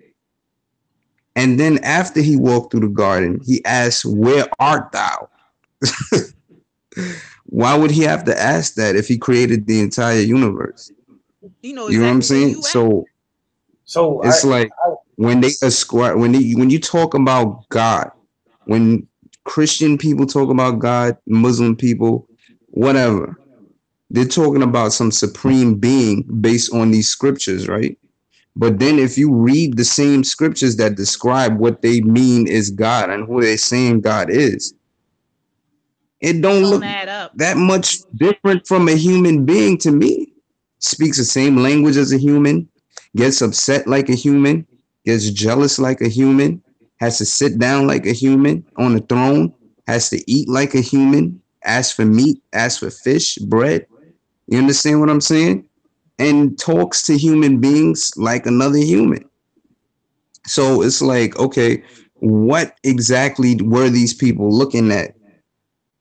Speaker 2: And then after he walked through the garden, he asked, "Where art thou?" Why would he have to ask that if he created the entire universe?
Speaker 3: you know
Speaker 2: You know what I'm
Speaker 3: exactly where
Speaker 2: saying?
Speaker 3: you at.
Speaker 2: So
Speaker 1: So
Speaker 2: it's like when they ascribe when you talk about God, when Christian people talk about God, Muslim people, whatever, they're talking about some supreme being based on these scriptures, right? But then if you read the same scriptures that describe what they mean is God and who they're saying God is, it
Speaker 3: It
Speaker 2: don't
Speaker 3: don't
Speaker 2: look
Speaker 3: add up.
Speaker 2: that much different from a human being to me. Speaks the same language as a human, gets upset like a human, gets jealous like a human, has to sit down like a human on a throne, has to eat like a human, asks for meat, asks for fish, bread. You understand what I'm saying? And talks to human beings like another human. So it's like, okay, what exactly were these people looking at?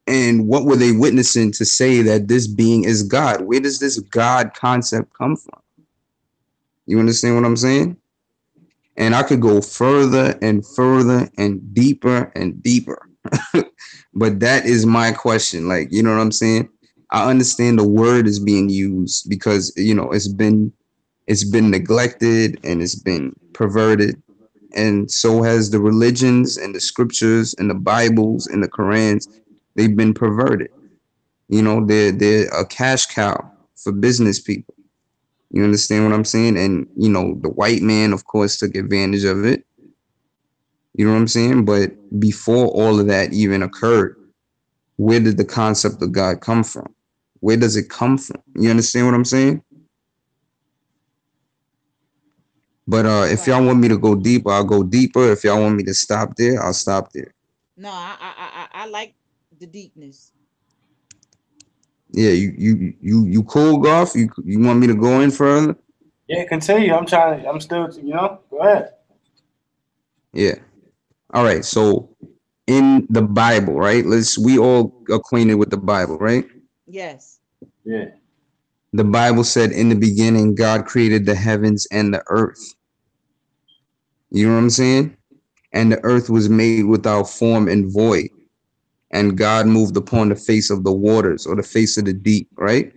Speaker 2: And what were they witnessing to say that this being is God? Where does this God concept come from? You understand what I'm saying? And I could go further and further and deeper and deeper. But that is my question. Like, you know what I'm saying? I understand the word is being used because, it's been neglected and it's been perverted. And so has the religions and the scriptures and the Bibles and the Qurans. They've been perverted. They're a cash cow for business people. You understand what I'm saying? And the white man, of course, took advantage of it. You know what I'm saying? But before all of that even occurred, where did the concept of God come from? Where does it come from? You understand what I'm saying? But if
Speaker 3: Right.
Speaker 2: y'all want me to go deeper, I'll go deeper. If y'all want me to stop there, I'll stop there.
Speaker 3: No, I like the deepness.
Speaker 2: Yeah, you cool, golf. You want me to go in further?
Speaker 1: Yeah, continue. I'm still, go ahead.
Speaker 2: Yeah. All right. So in the Bible, right? We all acquainted with the Bible, right?
Speaker 3: Yes.
Speaker 1: Yeah.
Speaker 2: The Bible said, in the beginning, God created the heavens and the earth. You know what I'm saying? And the earth was made without form and void. And God moved upon the face of the waters or the face of the deep, right?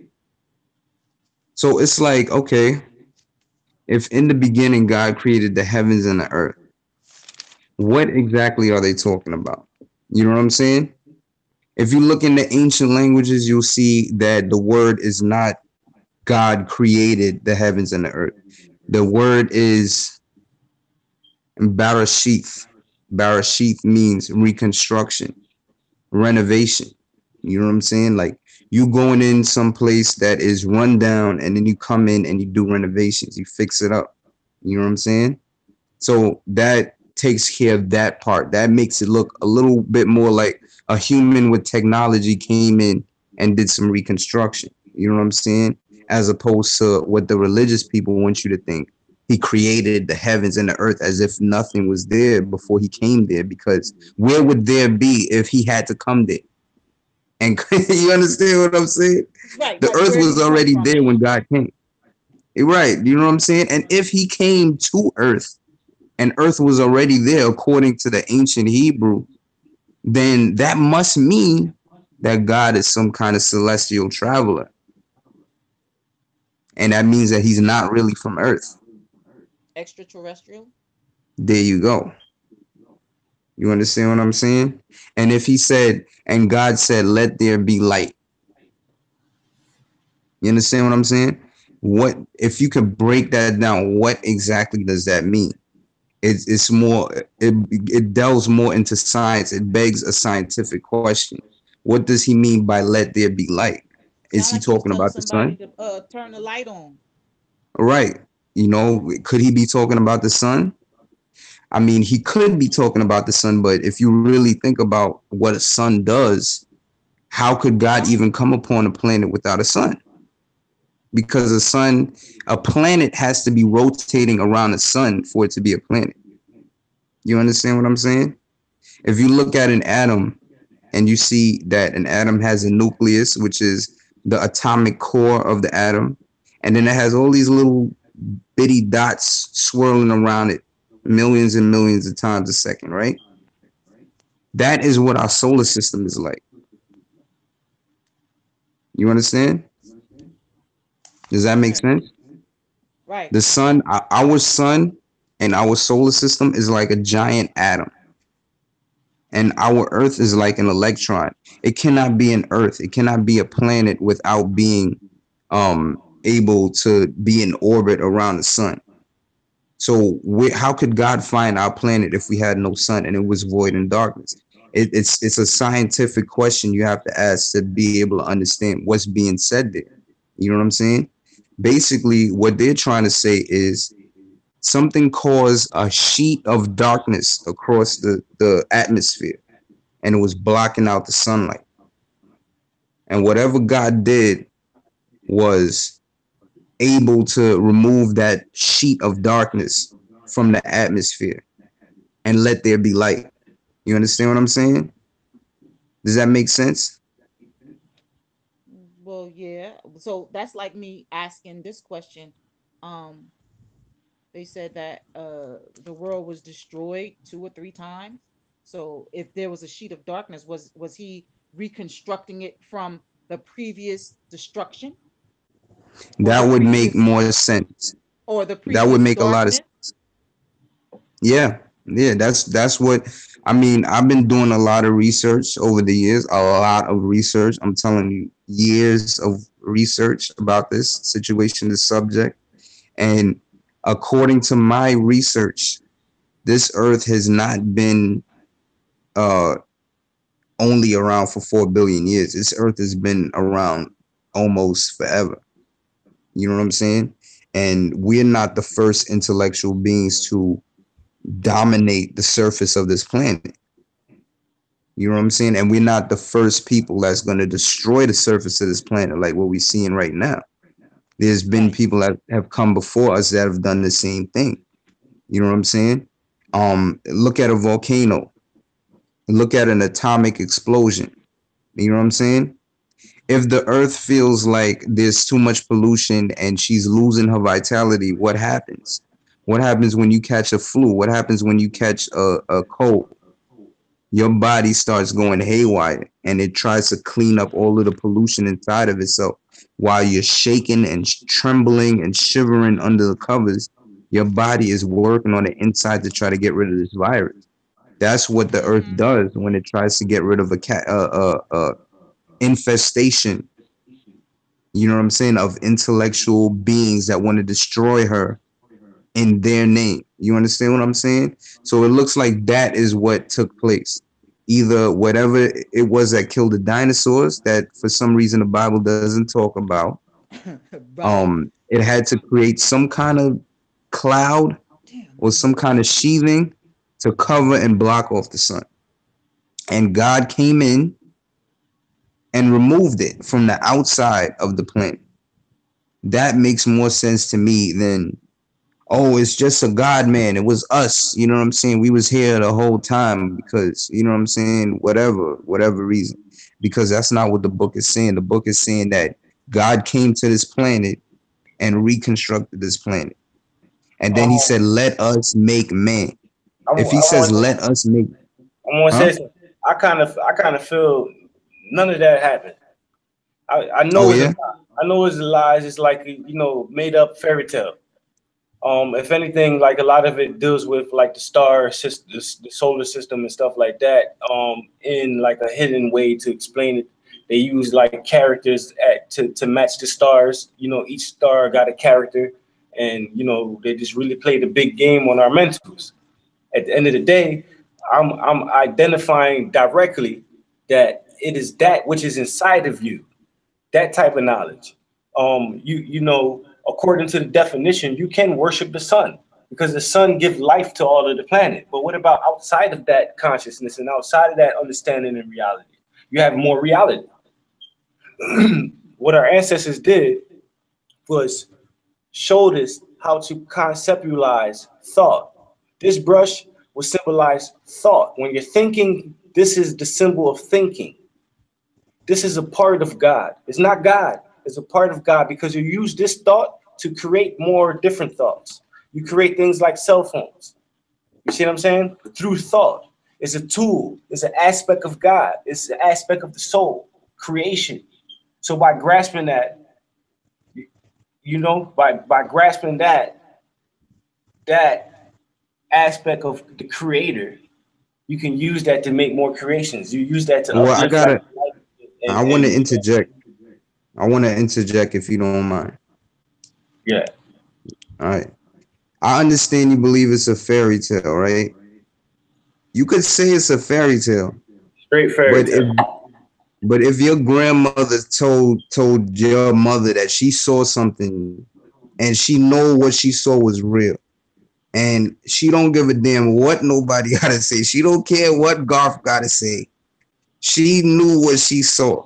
Speaker 2: So it's like, okay, if in the beginning God created the heavens and the earth, what exactly are they talking about? You know what I'm saying? If you look in the ancient languages, you'll see that the word is not God created the heavens and the earth. The word is Barashith. Barashith means reconstruction, renovation. You know what I'm saying? Like you going in some place that is run down and then you come in and you do renovations, you fix it up. You know what I'm saying? So that takes care of that part. That makes it look a little bit more like a human with technology came in and did some reconstruction. You know what I'm saying? As opposed to what the religious people want you to think. He created the heavens and the earth as if nothing was there before he came there. Because where would there be if he had to come there? And you understand what I'm saying?
Speaker 3: Right,
Speaker 2: The
Speaker 3: right.
Speaker 2: earth
Speaker 3: Where did
Speaker 2: was
Speaker 3: he come
Speaker 2: already
Speaker 3: from
Speaker 2: there when
Speaker 3: then?
Speaker 2: God came. Right. You know what I'm saying? And if he came to earth and earth was already there according to the ancient Hebrew, then that must mean that God is some kind of celestial traveler. And that means that he's not really from earth.
Speaker 3: Extraterrestrial?
Speaker 2: There you go. You understand what I'm saying? And if he said, and God said, let there be light. You understand what I'm saying? What if you could break that down? What exactly does that mean? It's more it delves more into science. It begs a scientific question. What does he mean by let there be light? Is
Speaker 3: Sound
Speaker 2: he
Speaker 3: like he was
Speaker 2: talking
Speaker 3: telling
Speaker 2: about the
Speaker 3: somebody
Speaker 2: sun?
Speaker 3: to turn the light on.
Speaker 2: Right. Could he be talking about the sun? I mean, he could be talking about the sun, but if you really think about what a sun does, how could God
Speaker 3: Right.
Speaker 2: even come upon a planet without a sun? Because a planet has to be rotating around the sun for it to be a planet. You understand what I'm saying? If you look at an atom and you see that an atom has a nucleus, which is the atomic core of the atom, and then it has all these little bitty dots swirling around it millions and millions of times a second, right? That is what our solar system is like. You understand? Does that make
Speaker 3: Right.
Speaker 2: sense?
Speaker 3: Right.
Speaker 2: The sun, our sun and our solar system is like a giant atom, and our earth is like an electron. It cannot be an earth. It cannot be a planet without being able to be in orbit around the sun. So how could God find our planet if we had no sun and it was void in darkness? It's a scientific question you have to ask to be able to understand what's being said there. You know what I'm saying? Basically, what they're trying to say is something caused a sheet of darkness across the atmosphere and it was blocking out the sunlight. And whatever God did was able to remove that sheet of darkness from the atmosphere and let there be light. You understand what I'm saying? Does that make sense?
Speaker 3: Well, yeah. So that's like me asking this question. Um, they said that the world was destroyed 2 or 3 times. So if there was a sheet of darkness, was he reconstructing it from the previous destruction or
Speaker 2: That
Speaker 3: the
Speaker 2: would make
Speaker 3: previous
Speaker 2: more sense.
Speaker 3: or the
Speaker 2: That would
Speaker 3: previous
Speaker 2: make a lot of
Speaker 3: darkness?
Speaker 2: sense. Yeah. Yeah, that's what I mean. I've been doing a lot of research over the years, a lot of research. I'm telling you, years of research about this situation, this subject. And according to my research, this earth has not been uh only around for 4 billion years. This earth has been around almost forever. You know what I'm saying? And we're not the first intellectual beings to dominate the surface of this planet. You know what I'm saying? And we're not the first people that's going to destroy the surface of this planet like what we're seeing right now. There's been
Speaker 3: Right.
Speaker 2: people that have come before us that have done the same thing. You know what I'm saying? Look at a volcano. Look at an atomic explosion. You know what I'm saying? If the earth feels like there's too much pollution and she's losing her vitality, what happens? What happens when you catch a flu? What happens when you catch a cold? Your body starts going haywire and it tries to clean up all of the pollution inside of itself while you're shaking and trembling and shivering under the covers. Your body is working on the inside to try to get rid of this virus. That's what the earth
Speaker 3: Mm-hmm.
Speaker 2: does when it tries to get rid of a infestation, you know what I'm saying, of intellectual beings that want to destroy her in their name. You understand what I'm saying? So it looks like that is what took place. Either whatever it was that killed the dinosaurs, that for some reason the Bible doesn't talk about,
Speaker 3: Right.
Speaker 2: it had to create some kind of cloud
Speaker 3: Damn,
Speaker 2: or
Speaker 3: my
Speaker 2: some
Speaker 3: nose.
Speaker 2: kind of sheathing to cover and block off the sun. And God came in and removed it from the outside of the planet. That makes more sense to me than, oh, it's just a God man. It was us. You know what I'm saying? We was here the whole time because, you know what I'm saying? Whatever reason. Because that's not what the book is saying. The book is saying that God came to this planet and reconstructed this planet. And then he
Speaker 1: Um,
Speaker 2: said, let us make man.
Speaker 1: I,
Speaker 2: If he
Speaker 1: I
Speaker 2: says,
Speaker 1: want
Speaker 2: let us make,
Speaker 1: I want to say
Speaker 2: huh?
Speaker 1: something. I kind of feel none of that happened. I
Speaker 2: Oh,
Speaker 1: know it's a
Speaker 2: yeah?
Speaker 1: lie. I know it's lies. It's like made up fairy tale. If anything, like a lot of it deals with like the star system, the solar system, and stuff like that. In like a hidden way to explain it, they use like characters to match the stars. Each star got a character, and they just really played a big game on our mentals. At the end of the day, I'm identifying directly that it is that which is inside of you, that type of knowledge. According to the definition, you can worship the sun because the sun gives life to all of the planet. But what about outside of that consciousness and outside of that understanding and reality? You have more reality. What our ancestors did was showed us how to conceptualize thought. This brush will symbolize thought. When you're thinking, this is the symbol of thinking. This is a part of God. It's not God. It's a part of God because you use this thought to create more different thoughts. You create things like cell phones. You see what I'm saying? Through thought. It's a tool. It's an aspect of God. It's an aspect of the soul, creation. So by grasping that, by grasping that aspect of the creator, you can use that to make more creations. You use that to
Speaker 2: Well, I
Speaker 1: uplift like
Speaker 2: gotta,
Speaker 1: life
Speaker 2: I
Speaker 1: and
Speaker 2: want to
Speaker 1: and
Speaker 2: interject. I want to interject if you don't mind.
Speaker 1: yeah,
Speaker 2: All right. I understand you believe it's a fairy tale, right? You could say it's a fairy tale,
Speaker 1: straight fairy
Speaker 2: but if
Speaker 1: tale.
Speaker 2: but if your grandmother told your mother that she saw something and she know what she saw was real, and she don't give a damn what nobody gotta say, she don't care what Garth gotta say. She knew what she saw,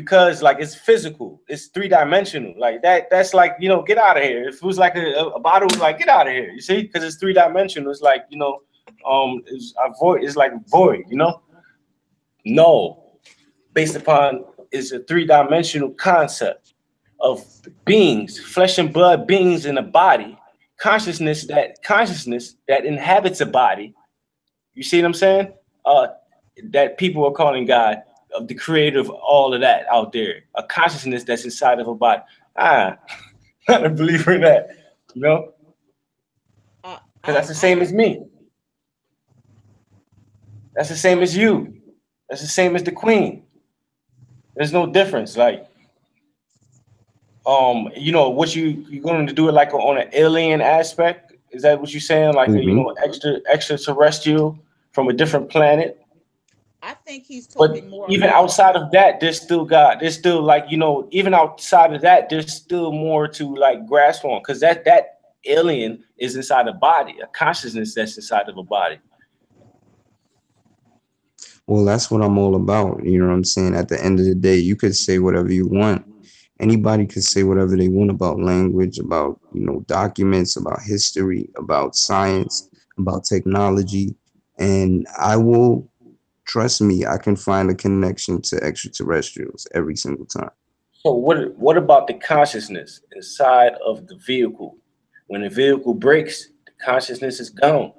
Speaker 1: because like it's physical, it's three-dimensional. Like that's like, get out of here. If it was like a bottle, like get out of here. You see, because it's three-dimensional. It's like, it's a void. It's like void. No, based upon is a three-dimensional concept of beings, flesh and blood beings in a body, consciousness that inhabits a body. You see what I'm saying? That people are calling God, of the creator of all of that out there, a consciousness that's inside of a body. Ah, not a believer in that, you know,
Speaker 3: Uh,
Speaker 1: because that's the same as me. That's the same as you. That's the same as the queen. There's no difference. Like, what you going to do it like on an alien aspect? Is that what you're saying? Like a,
Speaker 2: Mm-hmm.
Speaker 1: extraterrestrial from a different planet?
Speaker 3: I think he's
Speaker 1: But
Speaker 3: talking more
Speaker 1: even
Speaker 3: about.
Speaker 1: outside of that, there's still God. There's still like, even outside of that, there's still more to like grasp on, because that alien is inside a body, a consciousness that's inside of a body.
Speaker 2: Well, that's what I'm all about. You know what I'm saying? At the end of the day, you could say whatever you want. Anybody could say whatever they want about language, about, documents, about history, about science, about technology. And I will, trust me, I can find a connection to extraterrestrials every single time.
Speaker 1: So what about the consciousness inside of the vehicle? When the vehicle breaks, the consciousness is gone,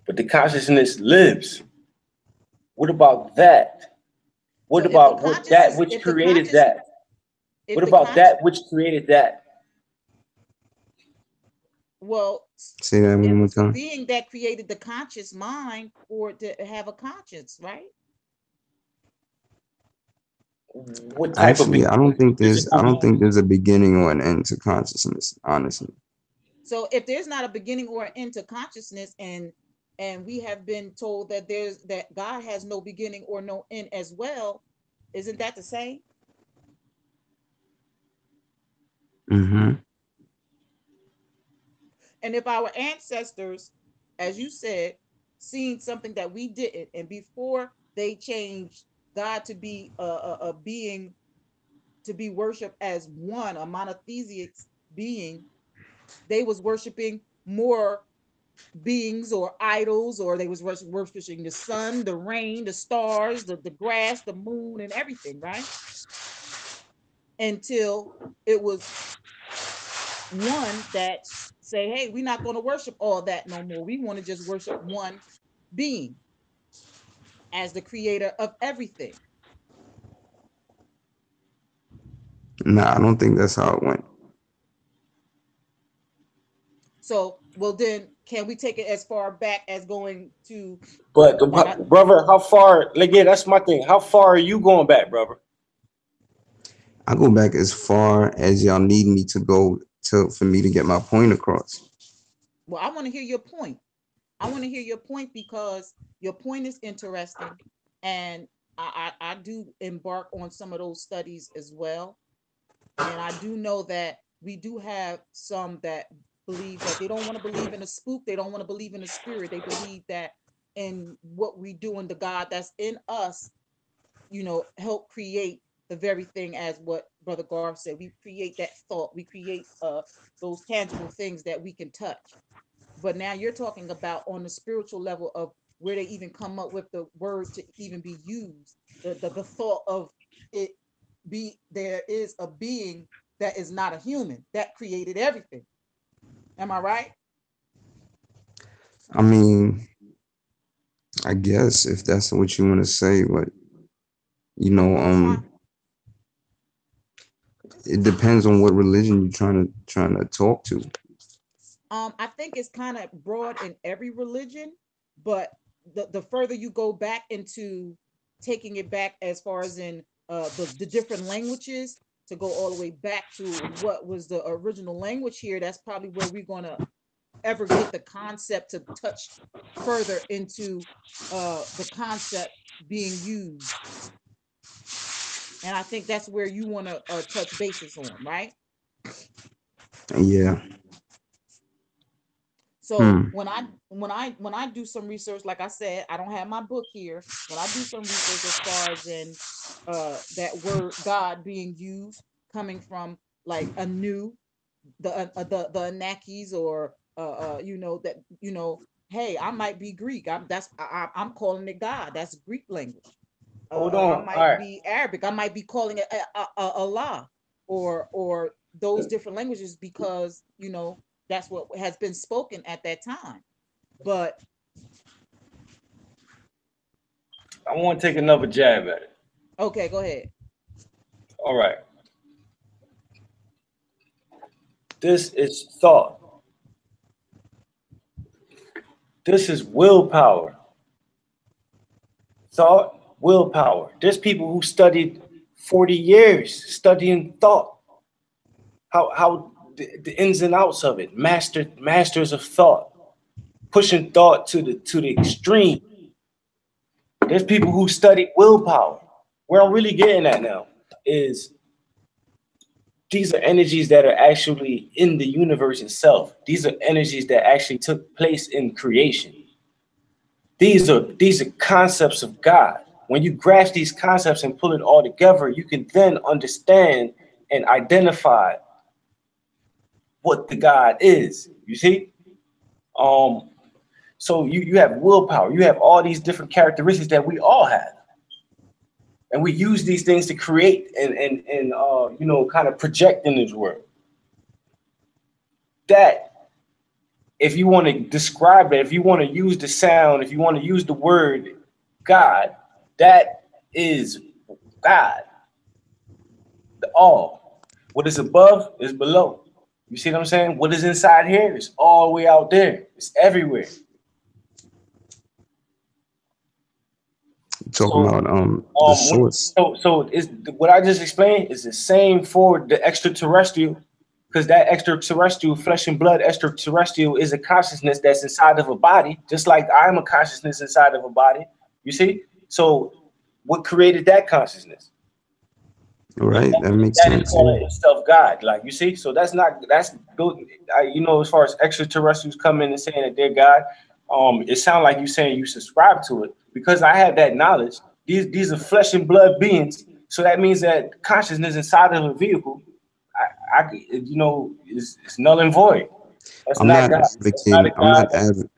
Speaker 1: but the consciousness lives. What about that?
Speaker 3: So
Speaker 1: What about what that which created that?
Speaker 3: if
Speaker 1: What
Speaker 3: the
Speaker 1: about
Speaker 3: conscious,
Speaker 1: that which created that?
Speaker 3: well,
Speaker 2: Say that one more
Speaker 3: it's the
Speaker 2: time.
Speaker 3: being that created the conscious mind for it to have a conscience, right?
Speaker 1: What type of
Speaker 2: Actually,
Speaker 1: being?
Speaker 2: I don't think there's
Speaker 1: Physical
Speaker 2: I don't
Speaker 1: being?
Speaker 2: think there's a beginning or an end to consciousness, honestly.
Speaker 3: So if there's not a beginning or an end to consciousness, and we have been told that God has no beginning or no end as well, isn't that the same?
Speaker 2: Mm-hmm.
Speaker 3: And if our ancestors, as you said, seen something that we didn't, and before they changed God to be a being to be worshipped as one, a monotheistic being, they was worshiping more beings or idols, or they was worshiping the sun, the rain, the stars, the grass, the moon, and everything, right? Until it was one that say, hey, we're not going to worship all that no more. We want to just worship one being as the creator of everything.
Speaker 2: Nah, I don't think that's how it went.
Speaker 3: So, well, then can we take it as far back as going to,
Speaker 1: But
Speaker 3: like, I,
Speaker 1: brother, how far? Like, yeah, that's my thing. How far are you going back, brother?
Speaker 2: I go back as far as y'all need me to go to for me to get my point across.
Speaker 3: well, I want to hear your point. I want to hear your point because your point is interesting, and I do embark on some of those studies as well. And I do know that we do have some that believe that they don't want to believe in a spook, they don't want to believe in a spirit. They believe that in what we do in the God that's in us, help create the very thing, as what Brother Garth said. We create that thought, we create those tangible things that we can touch. But now you're talking about on the spiritual level of where they even come up with the word to even be used, the thought of it, be there is a being that is not a human that created everything. Am I right?
Speaker 2: I mean, I guess if that's what you want to say, but you know,
Speaker 3: I'm trying.
Speaker 2: it depends on what religion you're trying to talk to.
Speaker 3: I think it's kind of broad in every religion, but the further you go back into taking it back as far as in the different languages, to go all the way back to what was the original language here, that's probably where we're going to ever get the concept to touch further into the concept being used. And I think that's where you want to touch bases on, right?
Speaker 2: Yeah.
Speaker 3: So when I do some research, like I said, I don't have my book here. When I do some research as far as in that word God being used, coming from like a new the Anakis, or that hey, I might be Greek. I'm calling it God. That's Greek language.
Speaker 1: Hold
Speaker 3: I
Speaker 1: on. All
Speaker 3: might
Speaker 1: right.
Speaker 3: be Arabic. I might be calling it Allah, or those different languages, because that's what has been spoken at that time. But
Speaker 1: I want to take another jab at it.
Speaker 3: okay, go ahead.
Speaker 1: All right. This is thought. This is willpower. Thought, willpower. There's people who studied 40 years studying thought. How the ins and outs of it. Masters of thought. Pushing thought to the extreme. There's people who study willpower. Where I'm really getting at now is these are energies that are actually in the universe itself. These are energies that actually took place in creation. These are concepts of God. When you grasp these concepts and pull it all together, you can then understand and identify what the God is. You see? Um, so you have willpower, you have all these different characteristics that we all have. And we use these things to create and kind of project in this world. That if you want to describe it, if you want to use the sound, if you want to use the word God, that is God. The all. What is above is below. You see what I'm saying? What is inside here is all the way out there. It's everywhere.
Speaker 2: Talking
Speaker 1: So,
Speaker 2: about the source.
Speaker 1: so is what I just explained is the same for the extraterrestrial, because that extraterrestrial, flesh and blood extraterrestrial, is a consciousness that's inside of a body, just like I'm a consciousness inside of a body. You see? So, what created that consciousness?
Speaker 2: Right, that makes
Speaker 1: That is
Speaker 2: sense.
Speaker 1: calling
Speaker 2: Yeah.
Speaker 1: itself God. Like you see, so as far as extraterrestrials come in and saying that they're God, it sounds like you saying you subscribe to it because I have that knowledge. These are flesh and blood beings, so that means that consciousness inside of a vehicle, is null and void. That's
Speaker 2: I'm
Speaker 1: not
Speaker 2: not
Speaker 1: God. That's not a
Speaker 2: advocating.
Speaker 1: God.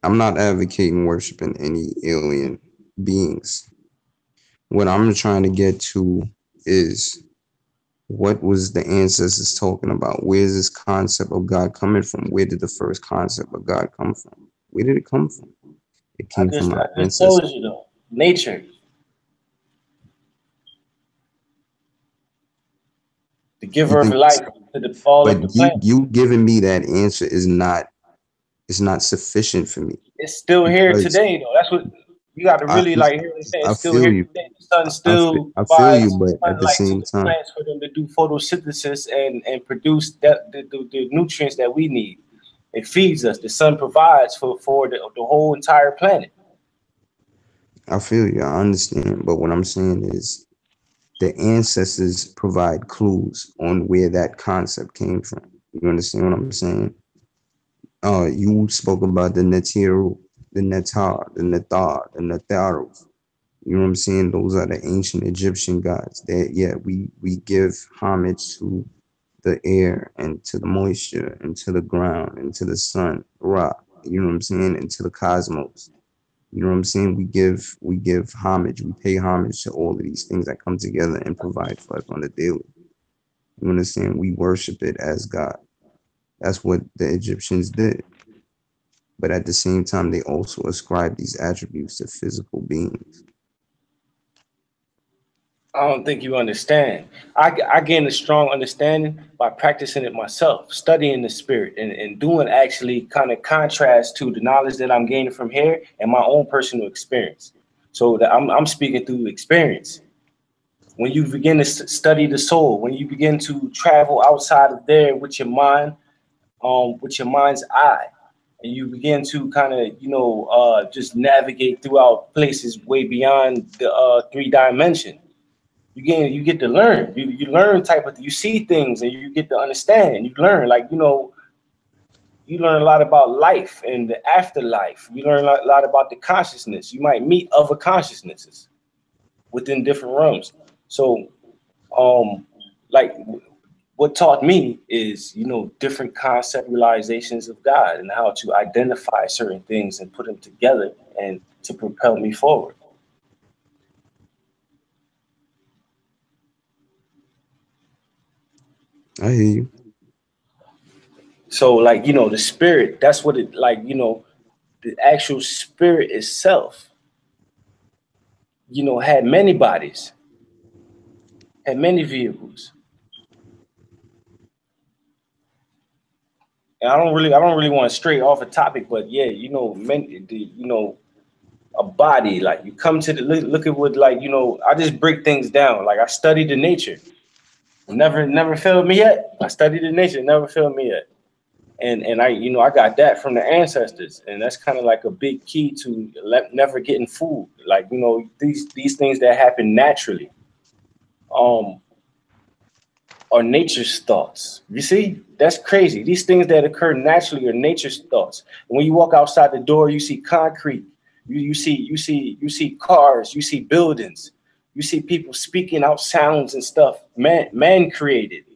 Speaker 2: I'm not advocating worshiping any alien beings. What I'm trying to get to is what was the ancestors talking about? Where's this concept of God coming from? Where did the first concept of God come from? Where did it come from? It
Speaker 1: I
Speaker 2: came
Speaker 1: just
Speaker 2: from
Speaker 1: I
Speaker 2: our
Speaker 1: just
Speaker 2: ancestors.
Speaker 1: told you though. Nature, the
Speaker 2: You
Speaker 1: giver of
Speaker 2: think,
Speaker 1: life to all of the
Speaker 2: but you
Speaker 1: planet.
Speaker 2: you giving me that answer is not sufficient for me
Speaker 1: It's still here
Speaker 2: because
Speaker 1: today, though. That's what you got to
Speaker 2: I
Speaker 1: really like hear what I'm saying.
Speaker 2: I
Speaker 1: It's still
Speaker 2: feel
Speaker 1: here
Speaker 2: you.
Speaker 1: today. The sun still
Speaker 2: I feel you,
Speaker 1: provides
Speaker 2: but at the
Speaker 1: sunlight to
Speaker 2: same
Speaker 1: the
Speaker 2: time,
Speaker 1: plants for them to do photosynthesis and produce the nutrients that we need. It feeds us. The sun provides for the whole entire planet.
Speaker 2: I feel you. I understand, but what I'm saying is the ancestors provide clues on where that concept came from. You understand what I'm saying? You spoke about the Netiru, the Netar, the Netar, the Netarus. You know what I'm saying? Those are the ancient Egyptian gods. That yeah, we give homage to the air and to the moisture and to the ground and to the sun, Ra. You know what I'm saying? And to the cosmos. You know what I'm saying? We give homage. We pay homage to all of these things that come together and provide for us on the daily. You understand? We worship it as God. That's what the Egyptians did. But at the same time, they also ascribe these attributes to physical beings.
Speaker 1: I don't think you understand. I gained a strong understanding by practicing it myself, studying the spirit and doing actually kind of contrast to the knowledge that I'm gaining from here and my own personal experience. So that I'm speaking through experience. When you begin to study the soul, when you begin to travel outside of there with your mind's eye, and you begin to kind of just navigate throughout places way beyond the three dimension. You get to learn. You learn type of, you see things and you get to understand. You learn, like you learn a lot about life and the afterlife. You learn a lot about the consciousness. You might meet other consciousnesses within different realms. So, like what taught me is, different conceptualizations of God and how to identify certain things and put them together and to propel me forward.
Speaker 2: I hear you.
Speaker 1: So, like, the spirit, that's what it, like, the actual spirit itself, had many bodies, had many vehicles. And I don't really want to stray off a topic, but yeah, a body, like you come to the look at what, like, I just break things down. Like I studied the nature, never failed me yet. I studied the nature, never failed me yet. And I got that from the ancestors, and that's kind of like a big key to never getting fooled. Like, these things that happen naturally, um, are nature's thoughts. You see, that's crazy. These things that occur naturally are nature's thoughts. And when you walk outside the door, you see concrete. You see cars. You see buildings. You see people speaking out sounds and stuff. Man created,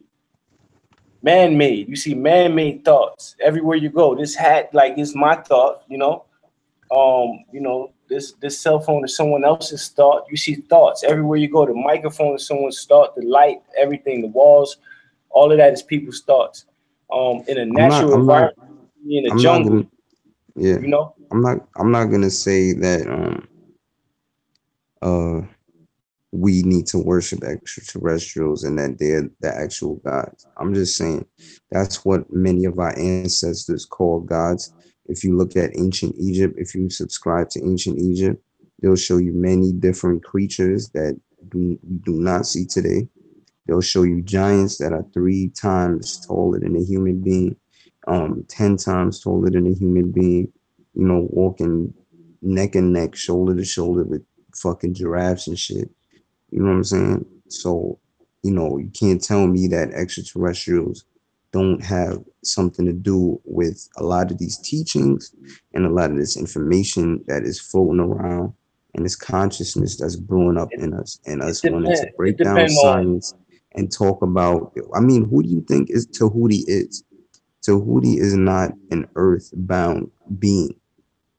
Speaker 1: man made. You see man made thoughts everywhere you go. This hat, like, is my thought. This cell phone is someone else's thought. You see thoughts everywhere you go. The microphone is someone's thought. The light, everything, the walls, all of that is people's thoughts. In a
Speaker 2: I'm not.
Speaker 1: natural
Speaker 2: I'm not.
Speaker 1: environment, in a
Speaker 2: I'm not
Speaker 1: jungle,
Speaker 2: gonna. Yeah.
Speaker 1: you know.
Speaker 2: I'm not gonna say that. Uh. We need to worship extraterrestrials and that they're the actual gods. I'm just saying that's what many of our ancestors call gods. If you look at ancient Egypt, if you subscribe to ancient Egypt, they'll show you many different creatures that we do not see today. They'll show you giants that are 3 times taller than a human being, 10 times taller than a human being, walking neck and neck, shoulder to shoulder with fucking giraffes and shit. You know what I'm saying? So, you can't tell me that extraterrestrials don't have something to do with a lot of these teachings and a lot of this information that is floating around and this consciousness that's brewing up
Speaker 1: It,
Speaker 2: in us and
Speaker 1: it
Speaker 2: us wanting to
Speaker 1: depends. It
Speaker 2: break down
Speaker 1: depends on.
Speaker 2: science and talk about. I mean, who do you think is Tahuti is? Tahuti is not an earth-bound being.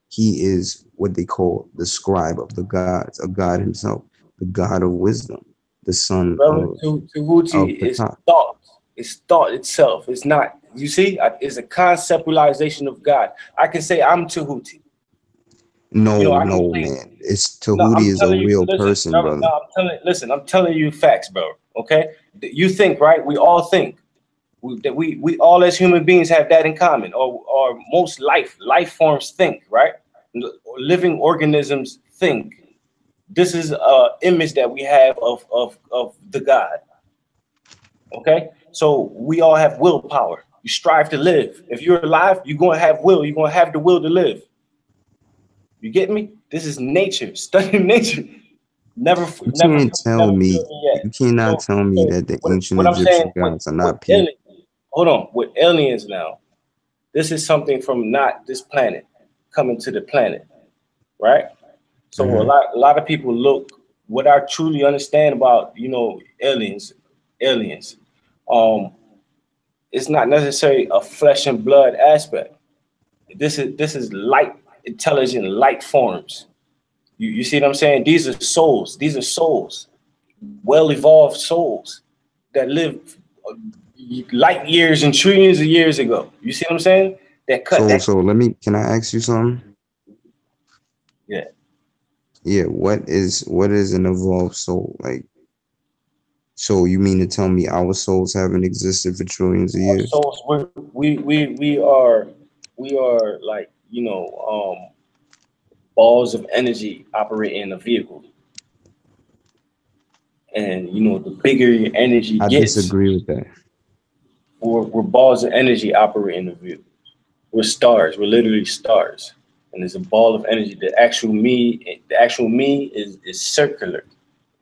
Speaker 2: He is what they call the scribe of the gods, a god himself, the god of wisdom, the son
Speaker 1: Brother,
Speaker 2: of
Speaker 1: Tahuti is
Speaker 2: Ptah.
Speaker 1: thought. It's thought itself. It's not. You see, it's a conceptualization of God. I can say I'm Tahuti.
Speaker 2: No,
Speaker 1: I can
Speaker 2: no,
Speaker 1: claim.
Speaker 2: man. It's
Speaker 1: No,
Speaker 2: Tahuti
Speaker 1: I'm
Speaker 2: is a
Speaker 1: telling you.
Speaker 2: real
Speaker 1: Listen,
Speaker 2: person,
Speaker 1: brother.
Speaker 2: brother.
Speaker 1: No, I'm telling you facts, bro. Okay, you think, right? We all think that we all as human beings have that in common, or most life forms think, right? Living organisms think. This is a image that we have of the God. Okay, so we all have willpower. You strive to live. If you're alive, you're gonna have will. You're gonna have the will to live. You get me? This is nature. Studying nature. Never,
Speaker 2: You
Speaker 1: never,
Speaker 2: can't tell
Speaker 1: never
Speaker 2: me,
Speaker 1: failed me yet.
Speaker 2: you cannot
Speaker 1: So,
Speaker 2: tell me
Speaker 1: so
Speaker 2: that the
Speaker 1: what,
Speaker 2: ancient
Speaker 1: what I'm saying
Speaker 2: Egyptian gods are
Speaker 1: with
Speaker 2: not people.
Speaker 1: aliens, hold on, with aliens now, this is something from not this planet coming to the planet, right? So
Speaker 2: Hmm.
Speaker 1: a lot of people look what I truly understand about, aliens. Um, it's not necessarily a flesh and blood aspect. This is light, intelligent light forms. You see what I'm saying? These are souls. These are souls, well evolved souls that live light years and trillions of years ago. You see what I'm saying? That cut
Speaker 2: So,
Speaker 1: that.
Speaker 2: so can I ask you something?
Speaker 1: Yeah.
Speaker 2: Yeah, what is an evolved soul? Like, so you mean to tell me our souls haven't existed for trillions of
Speaker 1: Our
Speaker 2: years?
Speaker 1: souls, we are like, balls of energy operating in a vehicle. And the bigger your energy
Speaker 2: I
Speaker 1: gets,
Speaker 2: disagree with that.
Speaker 1: we're balls of energy operating in a vehicle. We're stars. We're literally stars. And there's a ball of energy. The actual me is circular,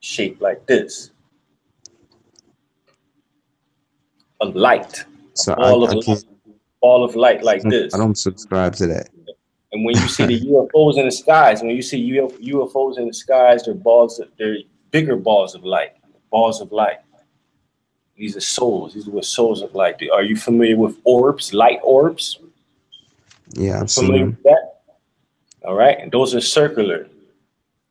Speaker 1: shaped like this. A light, a
Speaker 2: So I,
Speaker 1: ball of
Speaker 2: I can't
Speaker 1: light. ball of light like
Speaker 2: I
Speaker 1: this.
Speaker 2: don't subscribe to that.
Speaker 1: And when you see the UFOs in the skies, when you see UFOs in the skies, they're bigger balls of light. Balls of light. These are souls. These are what souls of light. Are you familiar with orbs, light orbs?
Speaker 2: Yeah, I've seen
Speaker 1: Familiar
Speaker 2: them.
Speaker 1: with that? All right. And those are circular.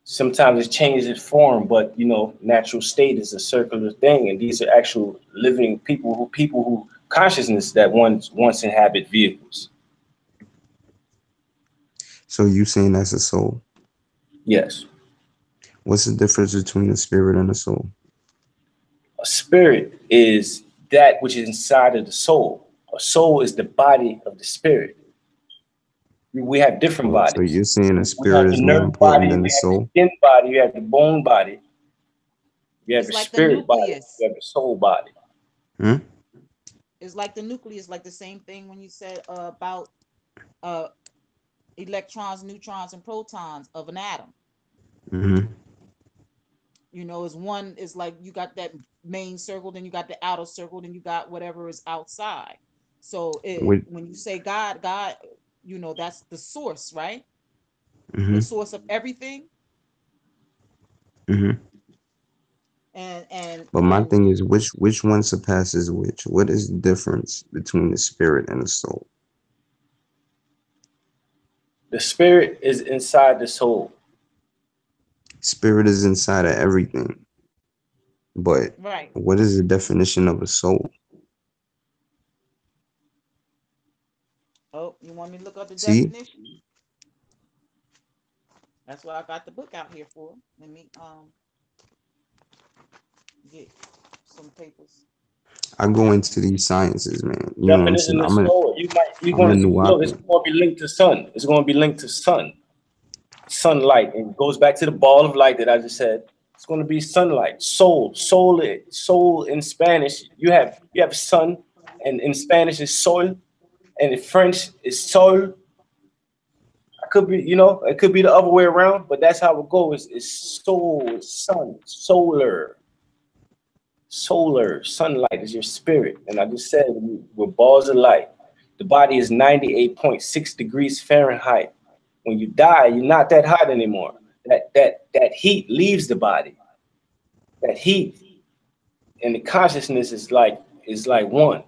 Speaker 1: Sometimes it changes its form, but natural state is a circular thing. And these are actual living people who consciousness that once inhabit vehicles.
Speaker 2: So you saying that's a soul?
Speaker 1: Yes.
Speaker 2: What's the difference between a spirit and a soul?
Speaker 1: A spirit is that which is inside of the soul. A soul is the body of the spirit. We have different
Speaker 2: So
Speaker 1: bodies.
Speaker 2: you're saying a
Speaker 1: We have
Speaker 2: spirit
Speaker 1: the
Speaker 2: is more
Speaker 1: nerve
Speaker 2: important
Speaker 1: body,
Speaker 2: than the
Speaker 1: we have the
Speaker 2: soul?
Speaker 1: skin body, we have the bone body, we have
Speaker 3: It's
Speaker 1: the
Speaker 3: like the
Speaker 1: spirit body, we
Speaker 3: nucleus.
Speaker 1: have the soul body.
Speaker 2: Hmm?
Speaker 3: It's like the nucleus, like the same thing when you said about uh electrons, neutrons, and protons of an atom.
Speaker 2: Mm-hmm.
Speaker 3: Is one is like you got that main circle, then you got the outer circle, then you got whatever is outside. So
Speaker 2: With
Speaker 3: when you say God, that's the source, right? The
Speaker 2: mm-hmm.
Speaker 3: source of everything.
Speaker 2: Mm-hmm.
Speaker 3: And
Speaker 2: But my
Speaker 3: when
Speaker 2: thing is, which one surpasses which? What is the difference between the spirit and the soul?
Speaker 1: The spirit is inside the soul.
Speaker 2: Spirit is inside of everything, but
Speaker 3: right.
Speaker 2: what is the definition of a soul?
Speaker 3: Oh, you want me to look up the
Speaker 2: See,
Speaker 3: definition? That's why I got the book out here for. Let me get some papers.
Speaker 2: I go into these sciences, man. You know what I'm saying?
Speaker 1: Definition of soul. You're
Speaker 2: I'm a
Speaker 1: going to look. It's
Speaker 2: Nuwapian.
Speaker 1: going to be linked to sun. It's going to be linked to sunlight, and it goes back to the ball of light that I just said. It's going to be sunlight, soul in Spanish. You have sun, and in Spanish is sol, and in French is sol. I could be, it could be the other way around, but that's how it goes. It's soul, sun, solar, sunlight is your spirit. And I just said we're balls of light. The body is 98.6 degrees Fahrenheit. When you die, you're not that hot anymore. That heat leaves the body. That heat and the consciousness is like one.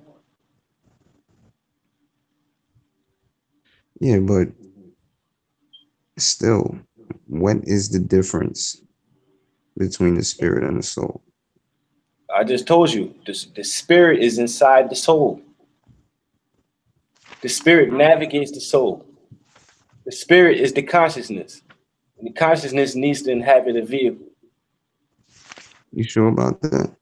Speaker 2: Yeah, but still, what is the difference between the
Speaker 3: It,
Speaker 2: spirit and the soul?
Speaker 1: I just told you, the spirit is inside the soul. The spirit
Speaker 3: I'm
Speaker 1: navigates the soul. The spirit is the consciousness. And the consciousness needs to inhabit a vehicle.
Speaker 2: You sure about that?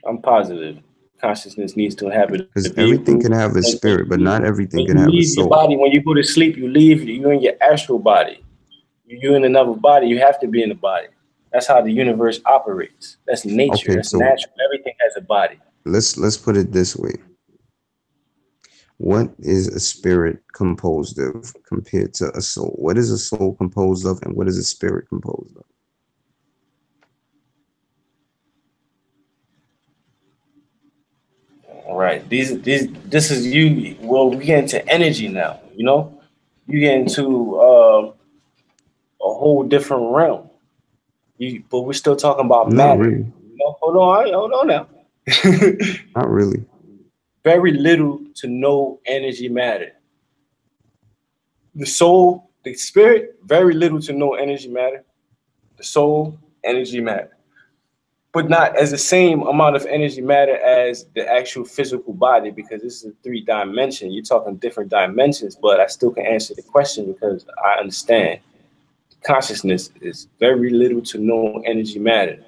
Speaker 1: I'm positive. Consciousness needs to inhabit a
Speaker 2: Because everything
Speaker 1: vehicle.
Speaker 2: can have a spirit, but not everything
Speaker 1: When
Speaker 2: can
Speaker 1: you
Speaker 2: have a
Speaker 1: leave your
Speaker 2: soul.
Speaker 1: body, when you go to sleep, you're in your astral body. You're in another body. You have to be in the body. That's how the universe operates. That's nature.
Speaker 2: Okay,
Speaker 1: That's
Speaker 2: so
Speaker 1: natural. Everything has a body.
Speaker 2: let's put it this way. What is a spirit composed of compared to a soul? What is a soul composed of, and what is a spirit composed of?
Speaker 1: All right. This is you. Well, we get into energy now. You get into a whole different realm. But we're still talking about
Speaker 2: Not
Speaker 1: matter.
Speaker 2: really.
Speaker 1: Hold on now.
Speaker 2: Not really.
Speaker 1: Very little to no energy matter. The soul, the spirit, very little to no energy matter. The soul, energy matter. But not as the same amount of energy matter as the actual physical body, because this is a 3 dimension. You're talking different dimensions, but I still can answer the question because I understand consciousness is very little to no energy matter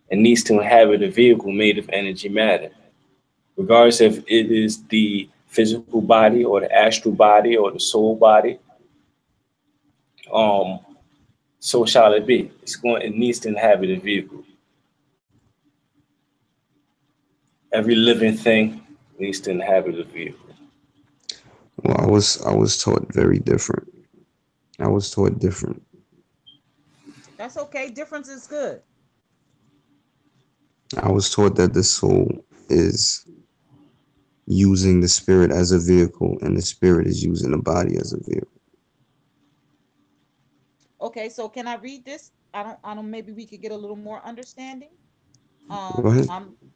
Speaker 1: and needs to inhabit a vehicle made of energy matter, regardless if it is the physical body or the astral body or the soul body. Um, so shall it be. It needs to inhabit a vehicle. Every living thing needs to inhabit a vehicle.
Speaker 2: Well, I was taught very different. I was taught different.
Speaker 3: That's okay. Difference is good.
Speaker 2: I was taught that the soul is using the spirit as a vehicle, and the spirit is using the body as a vehicle.
Speaker 3: Okay, so can I read this? I don't maybe we could get a little more understanding.
Speaker 2: Go ahead.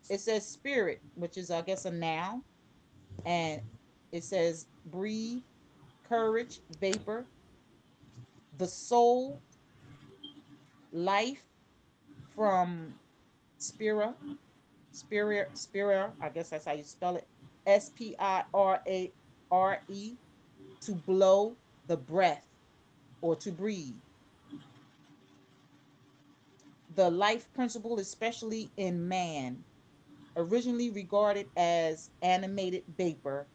Speaker 3: It says spirit, which is I guess a noun, and it says breathe, courage, vapor, the soul, life from spira, spira, I guess that's how you spell it. Spirare, to blow, the breath, or to breathe. The life principle, especially in man, originally regarded as animated vapor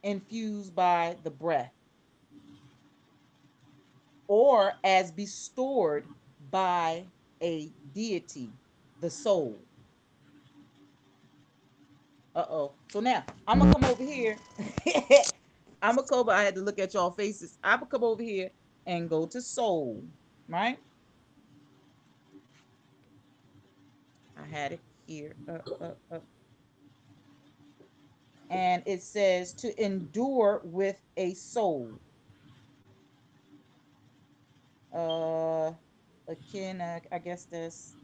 Speaker 3: infused by the breath, or as bestowed by a deity, the soul. Uh-oh. So now I'm gonna come over here. I'm gonna come. I had to look at y'all faces. I'm gonna come over here and go to soul. Right? I had it here. And it says to endure with a soul. Uh, akin. I guess this.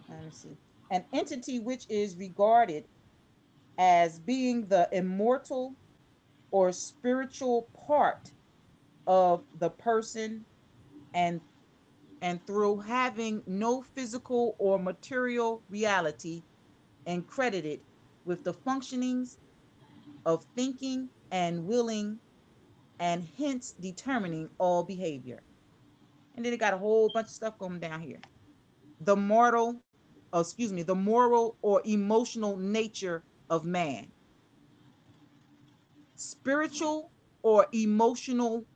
Speaker 3: Let me see. An entity which is regarded as being the immortal or spiritual part of the person, and through having no physical or material reality, and credited with the functionings of thinking and willing, and hence determining all behavior. And then it got a whole bunch of stuff going down here. The mortal, the moral or emotional nature of man. Spiritual or emotional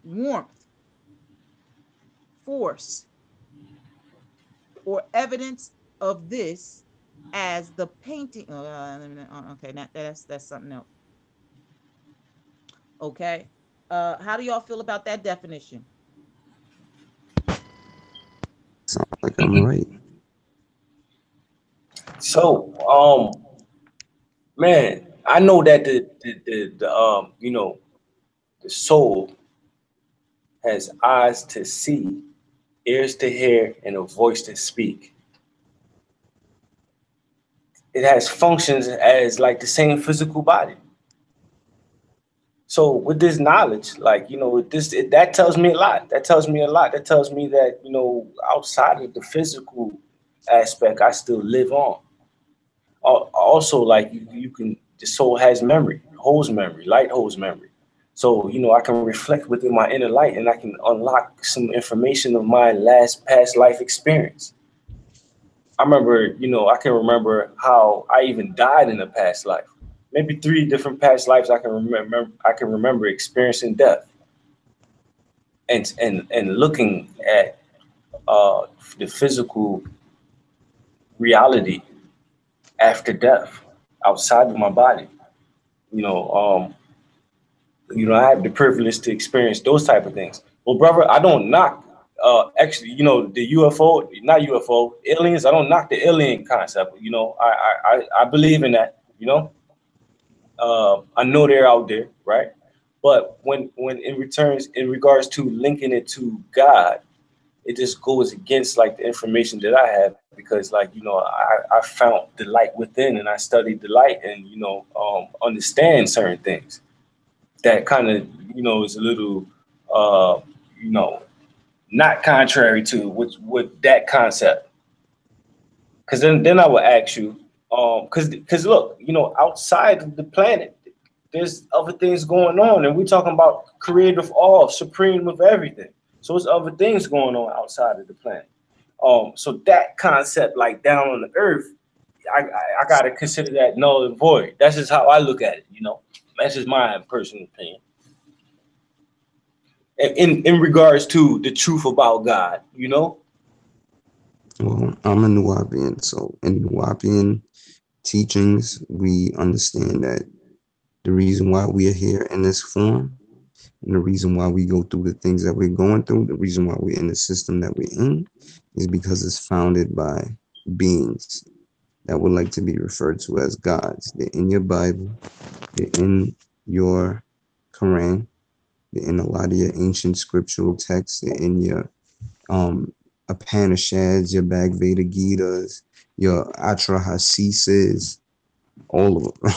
Speaker 3: warmth, force, or evidence of this as the painting. Okay, that's something else. Okay, how do y'all feel about that definition?
Speaker 2: Sounds like I'm right.
Speaker 1: So, man, I know that the soul has eyes to see, ears to hear, and a voice to speak. It has functions as like the same physical body. So with this knowledge, like with that tells me a lot. That tells me a lot. That tells me that outside of the physical aspect, I still live on. Also, like you can, the soul has memory, holds memory, light holds memory. So I can reflect within my inner light, and I can unlock some information of my last past life experience. I remember, I can remember how I even died in a past life. Maybe three different past lives I can remember. I can remember experiencing death and looking at the physical reality after death outside of my body. You know, I have the privilege to experience those type of things. Well, brother, I don't knock. Actually, the UFO, not UFO, aliens. I don't knock the alien concept. I believe in that. I know they're out there, right? But when in regards to linking it to God, it just goes against like the information that I have, because like I found the light within, and I studied the light, and understand certain things that kind of is a little uh you know not contrary to what that concept. Because then I would ask you, because look, outside of the planet, there's other things going on, and we're talking about creative awe, supreme of everything. So there's other things going on outside of the planet. So that concept, like down on the earth, I gotta consider that null and void. That's just how I look at it. That's just my personal opinion. In regards to the truth about God.
Speaker 2: Well, I'm a Nuwapian, so in Nuwapian teachings, we understand that the reason why we are here in this form, and the reason why we go through the things that we're going through, the reason why we're in the system that we're in, is because it's founded by beings. that would like to be referred to as gods. They're in your Bible, they're in your Quran, they're in a lot of your ancient scriptural texts, they're in your um Upanishads, your Bhagavad Gitas, your Atrahasis, all of them,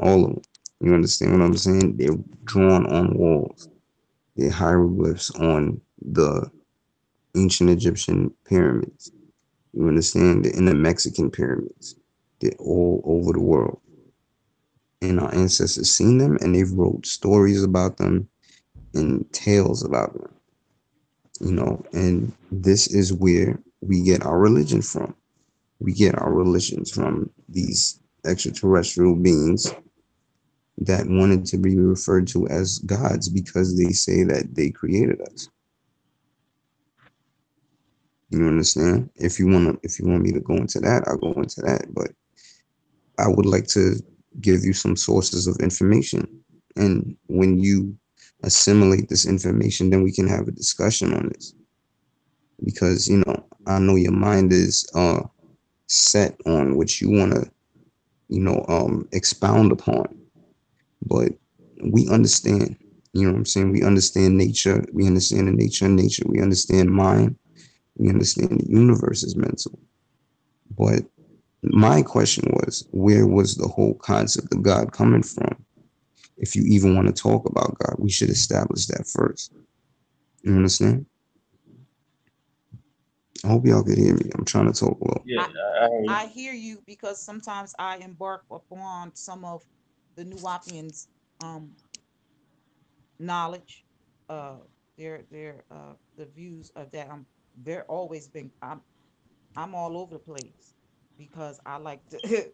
Speaker 2: all of them. You understand what I'm saying? They're drawn on walls. They're hieroglyphs on the ancient Egyptian pyramids. You understand? They're in the Mexican pyramids. They're all over the world. And our ancestors seen them and they've wrote stories about them and tales about them. And this is where we get our religion from. We get our religions from these extraterrestrial beings that wanted to be referred to as gods because they say that they created us. You understand? If you want me to go into that, I'll go into that. But I would like to give you some sources of information. And when you assimilate this information, then we can have a discussion on this. Because, I know your mind is set on what you want to, expound upon. But we understand, you know what I'm saying? We understand nature. We understand the nature of nature. We understand mind. We understand the universe is mental. But my question was, where was the whole concept of God coming from? If you even want to talk about God, we should establish that first. You understand? I hope y'all could hear me. I'm trying to talk low.
Speaker 1: Yeah,
Speaker 3: I
Speaker 1: I
Speaker 3: I hear you because sometimes I embark upon some of the Nuwapians' um knowledge, uh their the views of that. They're always been I'm all over the place because I like to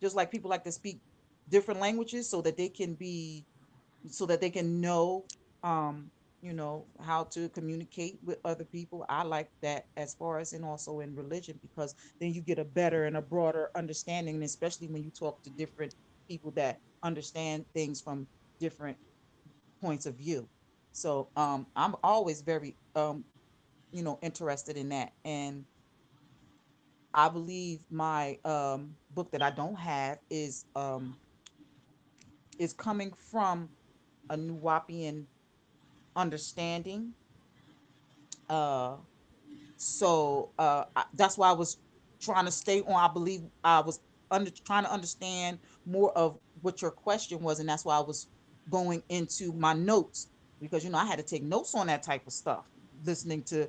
Speaker 3: just like people like to speak different languages so that they can know um how to communicate with other people. I like that as far as and also in religion because then you get a better and a broader understanding, and especially when you talk to different people that understand things from different points of view. So I'm always very interested in that. And I believe my book that I don't have is coming from a Nuwapian understanding. Uh, that's why I was trying to stay on. I believe I was trying to understand more of what your question was, and that's why I was going into my notes because I had to take notes on that type of stuff, listening to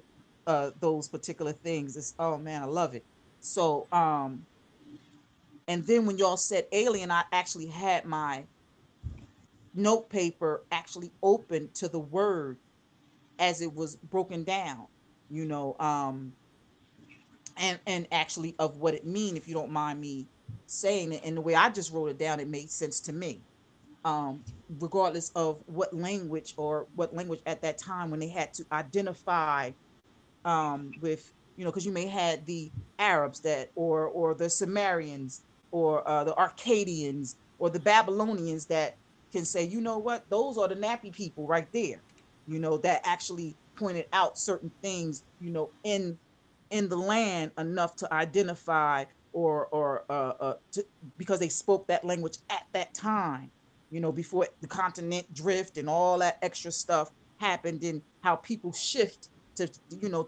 Speaker 3: those particular things. It's oh man, I love it. So and then when y'all said alien, I actually had my note paper actually open to the word as it was broken down, you know, and actually of what it mean, if you don't mind me saying it. And the way I just wrote it down, it made sense to me. Regardless of what language at that time when they had to identify with because you may had the Arabs that or the Sumerians or the Arcadians or the Babylonians that can say, you know what, those are the nappy people right there, that actually pointed out certain things, in the land enough to identify because they spoke that language at that time, before the continent drift and all that extra stuff happened, and how people shift to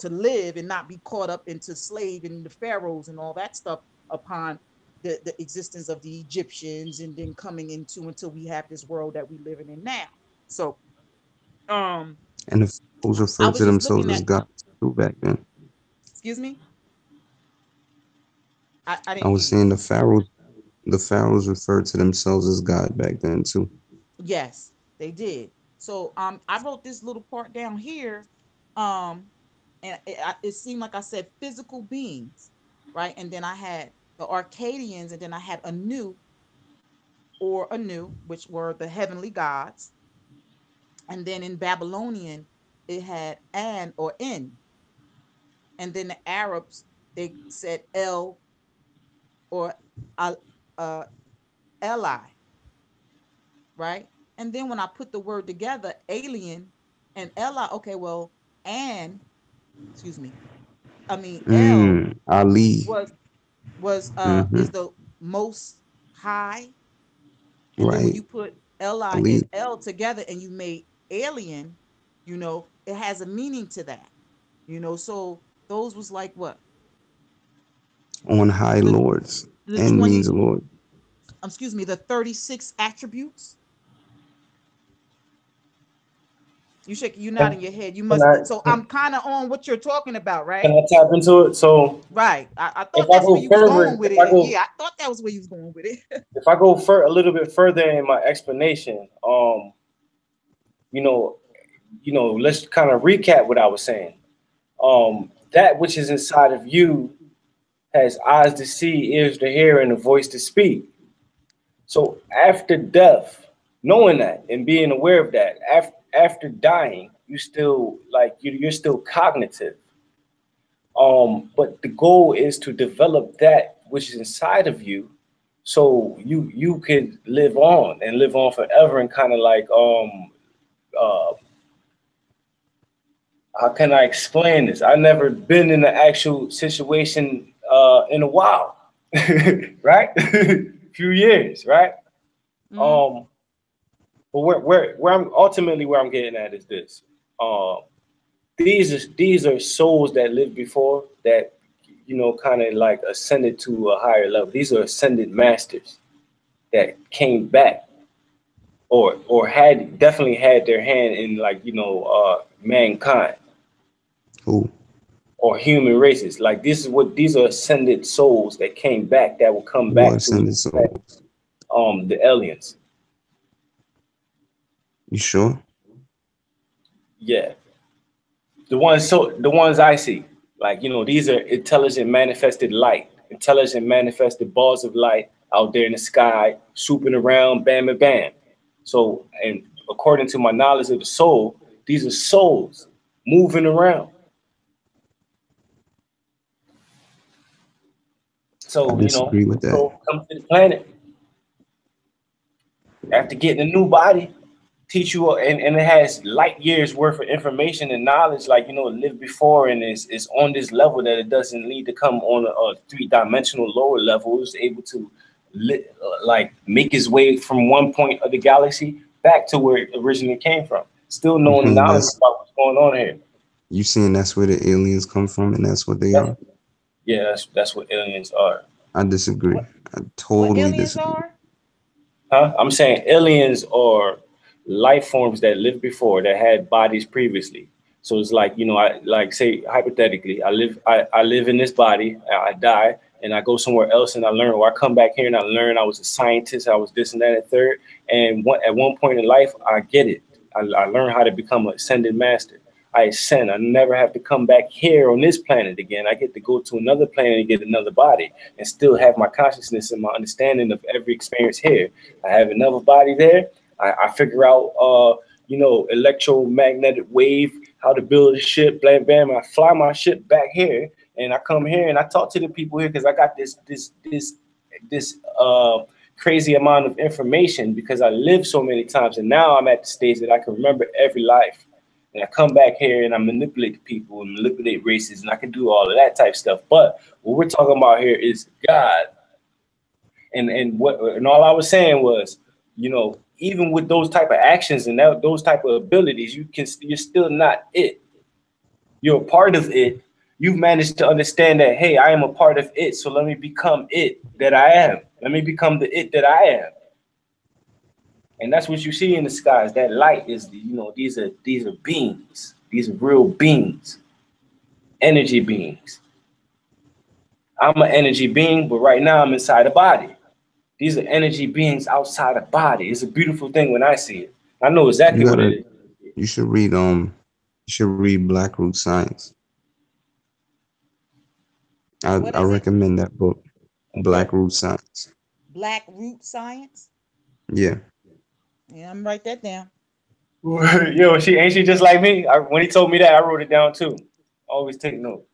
Speaker 3: live and not be caught up into slave and the pharaohs and all that stuff upon the existence of the Egyptians, and then coming into until we have this world that we living in now. So um
Speaker 2: And the pharaohs
Speaker 3: I
Speaker 2: referred
Speaker 3: was
Speaker 2: to
Speaker 3: just
Speaker 2: themselves
Speaker 3: looking
Speaker 2: as
Speaker 3: at,
Speaker 2: gods too back then.
Speaker 3: excuse me, I
Speaker 2: I
Speaker 3: didn't
Speaker 2: was
Speaker 3: hear you.
Speaker 2: saying the pharaohs referred to themselves as God back then too.
Speaker 3: Yes, they did. So I wrote this little part down here, um, and it seemed like I said physical beings, right? And then I had the Arcadians, and then I had Anu, which were the heavenly gods, and then in Babylonian it had An or In, and then the Arabs they said El or Al, uh, Eli, right? And then when I put the word together, alien and Eli, okay, well, and excuse me, I mean, L
Speaker 2: Ali.
Speaker 3: was
Speaker 2: Mm-hmm.
Speaker 3: is the most high, and then when
Speaker 2: Right.
Speaker 3: you put Li and
Speaker 2: Elite.
Speaker 3: L together and you made alien, it has a meaning to that. So those was like what
Speaker 2: On high
Speaker 3: the
Speaker 2: lords.
Speaker 3: the
Speaker 2: And
Speaker 3: 20,
Speaker 2: means Lord.
Speaker 3: excuse me, the 36 attributes. You
Speaker 1: Can
Speaker 3: nodding your head. You
Speaker 1: can
Speaker 3: must.
Speaker 1: I
Speaker 3: So I'm kind of on what you're talking about,
Speaker 1: can
Speaker 3: right?
Speaker 1: I tap into it? So
Speaker 3: Right. I
Speaker 1: if
Speaker 3: thought
Speaker 1: I
Speaker 3: that's where
Speaker 1: go
Speaker 3: you was going
Speaker 1: further,
Speaker 3: with it. Yeah, I thought that was where you was going with it.
Speaker 1: if I go a little bit further in my explanation, you know, let's kind of recap what I was saying. That which is inside of you has eyes to see, ears to hear, and a voice to speak. So after death, knowing that and being aware of that, after dying, you still like you're still cognitive. But the goal is to develop that which is inside of you, so you could live on and live on forever and kind of like uh how can I explain this? I've never been in an actual situation in a while, right? Few years, right?
Speaker 3: Mm,
Speaker 1: Um, but where I'm ultimately where I'm getting at is this. Um, these are souls that lived before that kind of like ascended to a higher level. These are ascended masters that came back or had definitely had their hand in like mankind
Speaker 2: Who?
Speaker 1: or human races. Like this is what these are ascended souls that came back that will come
Speaker 2: Who
Speaker 1: back
Speaker 2: are
Speaker 1: to
Speaker 2: ascended souls?
Speaker 1: the aliens.
Speaker 2: You sure?
Speaker 1: Yeah, the ones I see, like these are intelligent manifested light, intelligent manifested balls of light out there in the sky, swooping around, bam, bam, bam. So, and according to my knowledge of the soul, these are souls moving around.
Speaker 2: I
Speaker 1: So,
Speaker 2: disagree with that.
Speaker 1: so come to the planet after getting a new body, teach you, and it has light years worth of information and knowledge, like it lived before and is on this level that it doesn't need to come on a three-dimensional lower level. It was able to like make its way from one point of the galaxy back to where it originally came from, still
Speaker 2: You
Speaker 1: knowing the
Speaker 2: saying
Speaker 1: knowledge
Speaker 2: that's
Speaker 1: about what's going on here.
Speaker 2: you saying that's where the aliens come from and that's what they
Speaker 1: That's,
Speaker 2: are?
Speaker 1: yeah, that's what aliens are.
Speaker 2: I disagree.
Speaker 3: what
Speaker 2: I
Speaker 3: what
Speaker 2: totally
Speaker 3: aliens
Speaker 2: disagree.
Speaker 3: are?
Speaker 1: Huh? I'm saying aliens are life forms that lived before that had bodies previously. So it's like, I like say hypothetically, I live in this body, I die, and I go somewhere else and I learn, or I come back here and I learn I was a scientist, I was this and that and third. And at one point in life, I get it. I learn how to become an ascended master. I ascend. I never have to come back here on this planet again. I get to go to another planet and get another body and still have my consciousness and my understanding of every experience here. I have another body there. I figure out, electromagnetic wave, how to build a ship, blam, bam. I fly my ship back here and I come here and I talk to the people here because I got this crazy amount of information because I lived so many times. And now I'm at the stage that I can remember every life. And I come back here and I manipulate people and manipulate races and I can do all of that type stuff. But what we're talking about here is God. And all I was saying was, even with those type of actions and those type of abilities, you're still not it. You're a part of it. You've managed to understand that, hey, I am a part of it. So let me become it that I am. Let me become the it that I am. And that's what you see in the skies. That light is, these are beings. These are real beings, energy beings. I'm an energy being, but right now I'm inside a body. These are energy beings outside a body. It's a beautiful thing when I see it. I know exactly
Speaker 2: You
Speaker 1: what it
Speaker 2: gotta
Speaker 1: is.
Speaker 2: you should read you should read Black Root Science.
Speaker 3: What
Speaker 2: I
Speaker 3: is it?
Speaker 2: recommend that book.
Speaker 1: Okay.
Speaker 2: Black Root Science.
Speaker 3: Black root science.
Speaker 2: Yeah.
Speaker 3: Yeah, I'm write that down.
Speaker 1: Yo, she just like me. When he told me that, I wrote it down too. Always take note.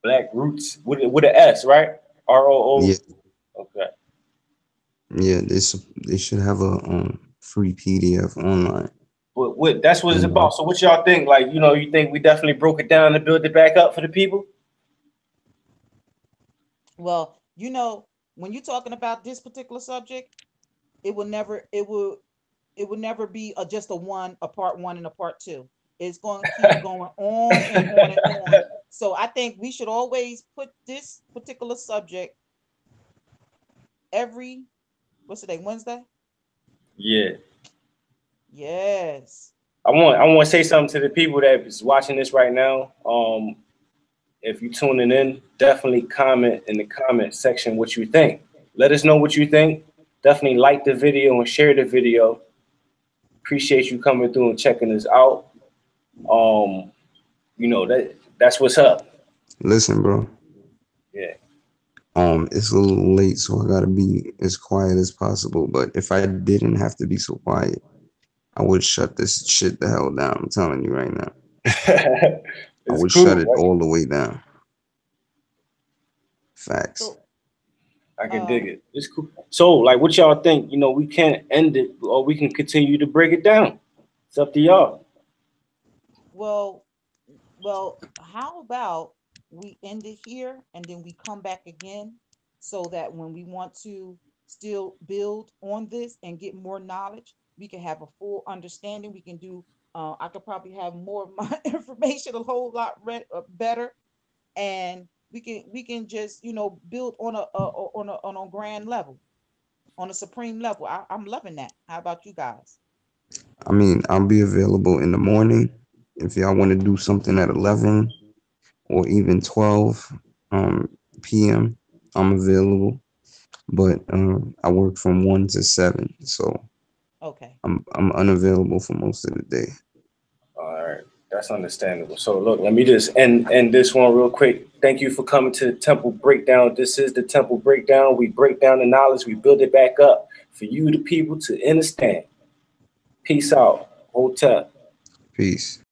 Speaker 1: Black roots with an S, right?
Speaker 2: Yeah.
Speaker 1: ROO. Okay.
Speaker 2: Yeah. They should have a free PDF online.
Speaker 1: But that's what it's
Speaker 2: And
Speaker 1: about. So what y'all think? Like, you think we definitely broke it down and built it back up for the people?
Speaker 3: Well, You know, when you're talking about this particular subject, it will never it will never be just a part one and a part two. It's going to keep going on and on and on. So I think we should always put this particular subject every, what's today, Wednesday?
Speaker 1: Yeah.
Speaker 3: Yes.
Speaker 1: I want to say something to the people that is watching this right now. If you're tuning in, definitely comment in the comment section what you think. Let us know what you think. Definitely like the video and share the video. Appreciate you coming through and checking us out. Um, that's what's up.
Speaker 2: Listen, bro.
Speaker 1: Yeah.
Speaker 2: It's a little late, so I gotta be as quiet as possible. But if I didn't have to be so quiet, I would shut this shit the hell down. I'm telling you right now. I
Speaker 1: It's
Speaker 2: would shut
Speaker 1: cool.
Speaker 2: it all the way down. Facts.
Speaker 3: So
Speaker 1: I can dig
Speaker 3: um
Speaker 1: it. It's cool. So, like, what y'all think? We can't end it, or we can continue to break it down. It's up to y'all.
Speaker 3: well well, how about we end it here and then we come back again so that when we want to still build on this and get more knowledge, we can have a full understanding. We can do I could probably have more of my information a whole lot better, and we can just build on a grand level, on a supreme level. I'm loving that. How about you guys?
Speaker 2: I mean, I'll be available in the morning if y'all want to do something at 11 or even 12 um, p.m. I'm available, but I work from 1 to 7, so
Speaker 3: Okay.
Speaker 2: I'm unavailable for most of the day.
Speaker 1: All right, that's understandable. So, look, let me just end this one real quick. Thank you for coming to the Temple Breakdown. This is the Temple Breakdown. We break down the knowledge, we build it back up for you, the people, to understand. Peace out. Hotel.
Speaker 2: Peace.